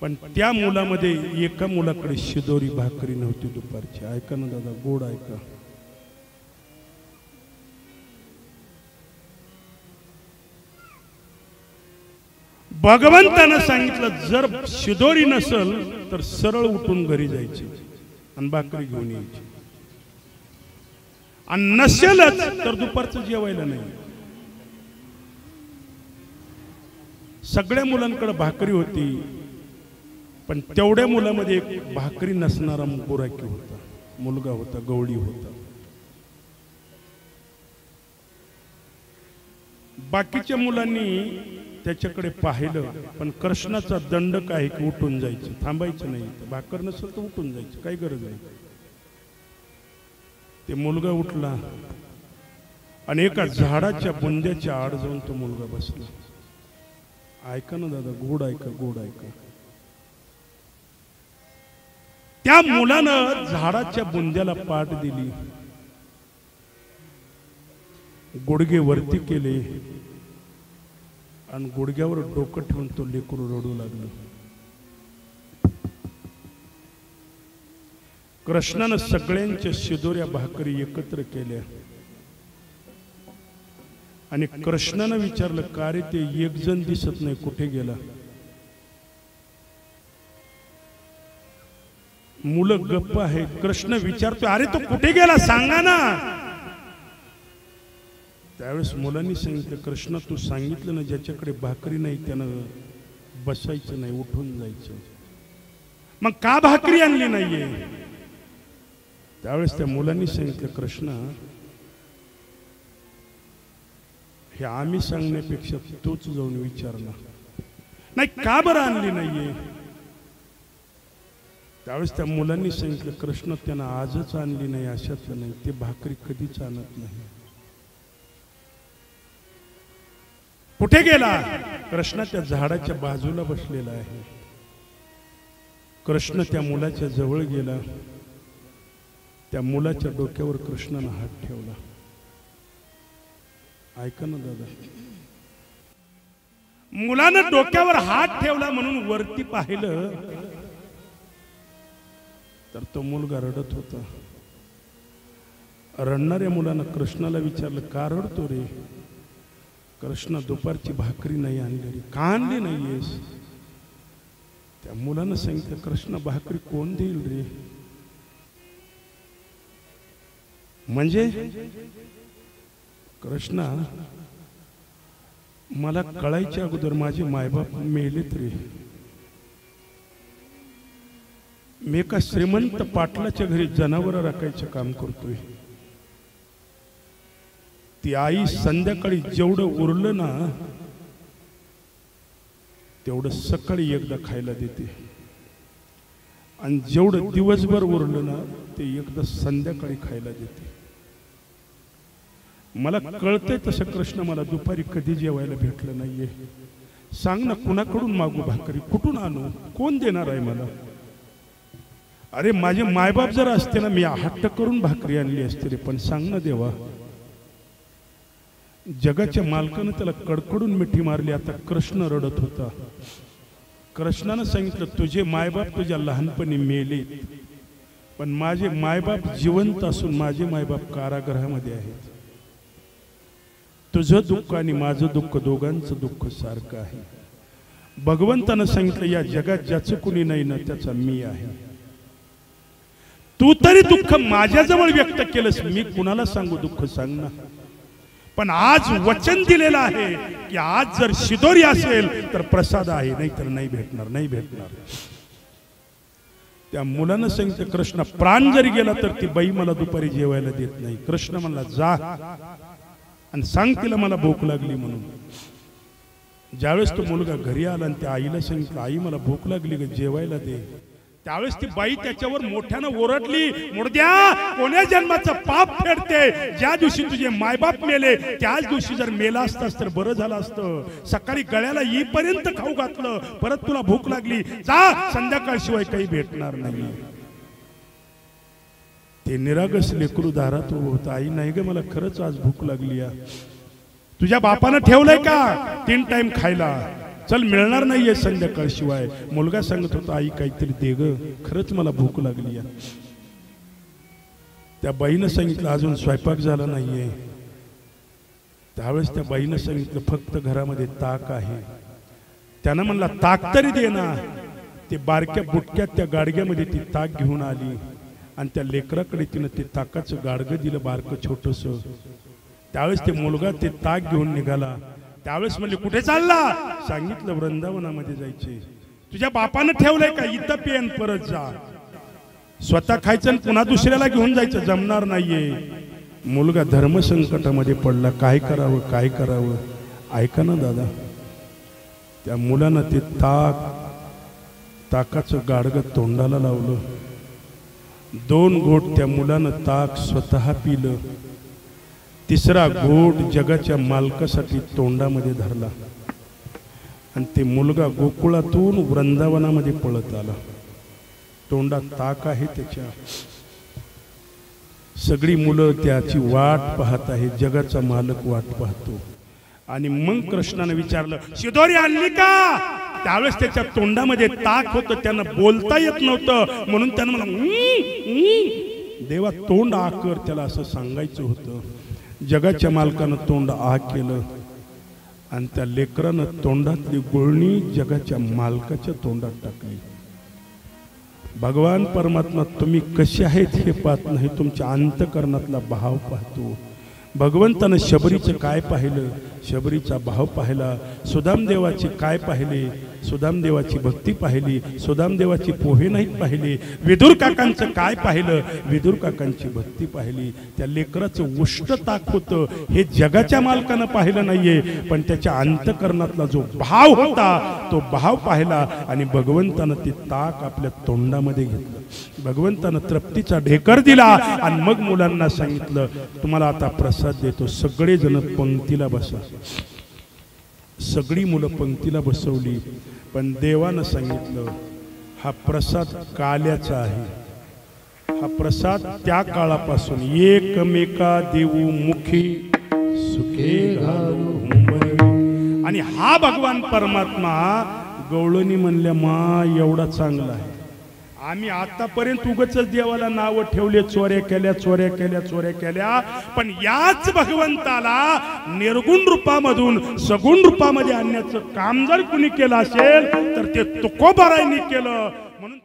पण त्या मुलामध्ये एका मुलाकडे शिदोरी भाकरी नव्हती दुपारची. ऐका ना दादा गोड ऐका. भगवंतानं सांगितलं जर शिदोरी नसल तर सरळ उठून घरी जायची आणि भाकरी घेऊन यायची, आणि नसेलच तर दुपारचं जेवायला नाही. सगळ्या मुलांकडे भाकरी होती, पण तेवढ्या मुलामध्ये एक भाकरी नसणारा बुराकी होता, मुलगा होता, गवळी होता. बाकीच्या मुलांनी त्याच्याकडे पाहिलं, पण कृष्णाचा दंड काय की उठून जायचं, थांबायचं नाही. भाकर नसेल तर उठून जायचं, काही गरज नाही. ते मुलगा उठला आणि एका झाडाच्या बुंद्याच्या आड जाऊन तो मुलगा बसला. ऐका ना दादा, गोड ऐका, गोड ऐका. त्या मुलानं झाडाच्या बुंद्याला पाठ दिली, गुडघे वरती केले आणि गुडघ्यावर डोकं ठेवून तो लेकरू रडू लागला. कृष्णानं सगळ्यांच्या शिदोऱ्या भाकरी एकत्र केल्या आणि कृष्णानं विचारलं, का रे ते एक जण दिसत नाही, कुठे गेला? मुलं गप्प आहे. कृष्ण विचारतोय, अरे तो कुठे गेला, सांगा ना. त्यावेळेस मुलांनी सांगितलं, कृष्ण तू सांगितलं ना, ज्याच्याकडे भाकरी नाही त्यानं बसायचं नाही, उठून जायचं. मग का भाकरी आणली नाहीये? त्यावेळेस त्या मुलांनी सांगितलं, कृष्ण हे आम्ही सांगण्यापेक्षा तूच जाऊन विचार ना. नाही, का बरं आणली नाहीये? त्यावेळेस त्या मुलांनी सांगितलं, कृष्ण त्यांना आजच आणली नाही अशातलं नाही, ते भाकरी कधीच आणत नाही. कुठे गेला? कृष्ण त्या झाडाच्या बाजूला बसलेला आहे. कृष्ण त्या मुलाच्या जवळ गेला, त्या मुलाच्या डोक्यावर कृष्णानं हात ठेवला. ऐका ना दादा, मुलानं डोक्यावर हात ठेवला म्हणून वरती पाहिलं तर तो मुलगा रडत होता. रडणाऱ्या मुलानं कृष्णाला विचारलं, का रडतो रे? कृष्ण, दुपारची भाकरी नाही आणली. का आणली नाहीयेस? त्या मुलानं सांगितलं, कृष्ण भाकरी कोण देईल रे? म्हणजे कृष्णा, मला कळायच्या अगोदर माझे मायबाप मेलेत रे. मी एका श्रीमंत पाटलाच्या घरी जनावर राखायचं काम करतोय. ती आई संध्याकाळी जेवढं उरलं ना तेवढं सकाळी एकदा खायला देते, आणि जेवढं दिवसभर उरलं ना ते एकदा संध्याकाळी खायला देते. मला कळतंय तसं कृष्ण, मला दुपारी कधी जेवायला भेटलं नाहीये. सांग ना, कुणाकडून मागू भाकरी? कुठून आणू? कोण देणार आहे मला? अरे माझे मायबाप जर असते ना, मी हट्ट करून भाकरी आणली असते रे. पण सांग ना देवा. जगाच्या मालकानं त्याला कडकडून मिठी मारली. आता कृष्ण रडत होता. कृष्णानं सांगितलं, तुझे मायबाप तुझ्या लहानपणी मेले, पण माझे मायबाप जिवंत असून माझे मायबाप कारागृहामध्ये आहेत. तुझं दुःख आणि माझं दुःख दोघांचं दुःख सारखं आहे. भगवंतानं सांगितलं, या जगात ज्याचं कुणी नाही ना त्याचा मी आहे. तू तरी दुःख माझ्याजवळ व्यक्त केलंस, मी कुणाला सांगू दुःख? सांग ना. पण आज वचन दिलेलं आहे की आज जर शिदोरी असेल तर प्रसाद आहे, नाही तर नाही भेटणार, नाही भेटणार. त्या मुलानं सांगितलं, कृष्ण प्राण जरी गेला तर ती बाई मला दुपारी जेवायला देत नाही. कृष्ण म्हणला, जा आणि सांग तिला मला भूक लागली म्हणून. ज्यावेळेस तो मुलगा घरी आला आणि त्या आईला सांगितलं, आई मला भूक लागली ग, जेवायला दे. त्यावेळेस ती बाई त्याच्यावर मोठ्यानं ओरडली, मुर्द्या, कोण्या जन्माचं पाप फेडते? ज्या दिवशी तुझे मायबाप मेले त्याच दिवशी जर मेला असतास तर बरं झालं असतं. सकाळी गळ्याला येईपर्यंत खाऊ घातलं, परत तुला भूक लागली, जा, संध्याकाळशिवाय काही भेटणार नाही. ते निरागस लेकरू दारात उभं होतं. आई, नाही ग, मला खरंच आज भूक लागली. तुझ्या बापानं ठेवलंय का 3 टाइम खायला? चल, मिळणार नाहीये संध्याकाळ शिवाय. मुलगा सांगत होता, आई काहीतरी दे ग, खरंच मला भूक लागली. त्या बाईनं सांगितलं, अजून स्वयंपाक झाला नाहीये. त्यावेळेस त्या बाईनं सांगितलं, फक्त घरामध्ये ताक आहे, त्यानं म्हणला ताक तरी दे ना. ते बारक्या बुटक्यात त्या गाडग्यामध्ये ती ताक घेऊन आली आणि त्या लेकराकडे तिनं ते ताकाचं गाडगं दिलं, बारकं छोटस. त्यावेळेस ते मुलगा ते ताक घेऊन निघाला. त्यावेळेस म्हणले कुठे चालला? सांगितलं वृंदावनामध्ये जायचे. तुझ्या बापानं ठेवलंय का? इथं पेन परत जा. स्वतः खायचं आणि पुन्हा दुसऱ्याला घेऊन जायचं जमणार नाहीये. मुलगा धर्मसंकटामध्ये पडला. काय करावं काय करावं? ऐका ना दादा, त्या मुलानं ते ताकाचं गाडगं तोंडाला लावलं. 2 घोट त्या मुलानं ताक स्वतः पिलं. 3रा घोट जगाच्या मालकासाठी तोंडामध्ये धरला आणि ते मुलगा गोकुळातून वृंदावनामध्ये पळत आला. तोंडात ताक आहे त्याच्या. सगळी मुलं त्याची वाट पाहत आहे. जगाचा मालक वाट पाहतो. आणि मग कृष्णाने विचारलं शिदोरी आणली का? त्यावेळेस त्याच्या तोंडामध्ये ताक होतं. त्यानं बोलता येत नव्हतं म्हणून त्यानं म्हणलं देवा तोंड आ कर. त्याला असं सांगायचं होतं. जगाच्या मालकानं तोंड आ केलं आणि त्या लेकरानं तोंडातली गुळणी जगाच्या मालकाच्या तोंडात टाकली. भगवान परमात्मा तुम्ही कसे आहेत हे पाहत नाही, तुमच्या अंतकरणातला भाव पाहतो. भगवंतानं शबरीचं काय पाहिलं? शबरीचा भाव पाहिला. सुदामदेवाची काय पाहिले? सुदामदेवाची भक्ती पाहिली. सुदामदेवाची पोहे नाहीत पाहिली. विदुर काकांचं काय पाहिलं? विदुर काकांची भक्ती पाहिली. त्या लेकराचं उष्ट ताक होतं हे जगाच्या मालकानं पाहिलं नाहीये, पण त्याच्या अंतकरणातला जो भाव होता तो भाव पाहिला आणि भगवंतानं ते ताक आपल्या तोंडामध्ये घेतलं. भगवंतानं तृप्तीचा ढेकर दिला आणि मग मुलांना सांगितलं तुम्हाला आता प्रसाद देतो. सगळे जण पंक्तीला बसा. सगळी मुलं पंक्तीला बसवली. पण देवानं सांगितलं हा प्रसाद काल्याचा आहे. हा प्रसाद त्या काळापासून एकमेका देऊ मुखी सुखे घालू. आणि हा भगवान परमात्मा गवळणी म्हणल्या मा एवढा चांगला आहे. आम्ही आतापर्यंत उगाच देवाला नाव ठेवले, चोऱ्या केल्या चोऱ्या केल्या चोऱ्या केल्या, पण याच भगवंताला निर्गुण रूपामधून सगुण रूपामध्ये आणण्याचं काम जर कुणी केलं असेल तर ते तुकोबारायांनी केलं. म्हणून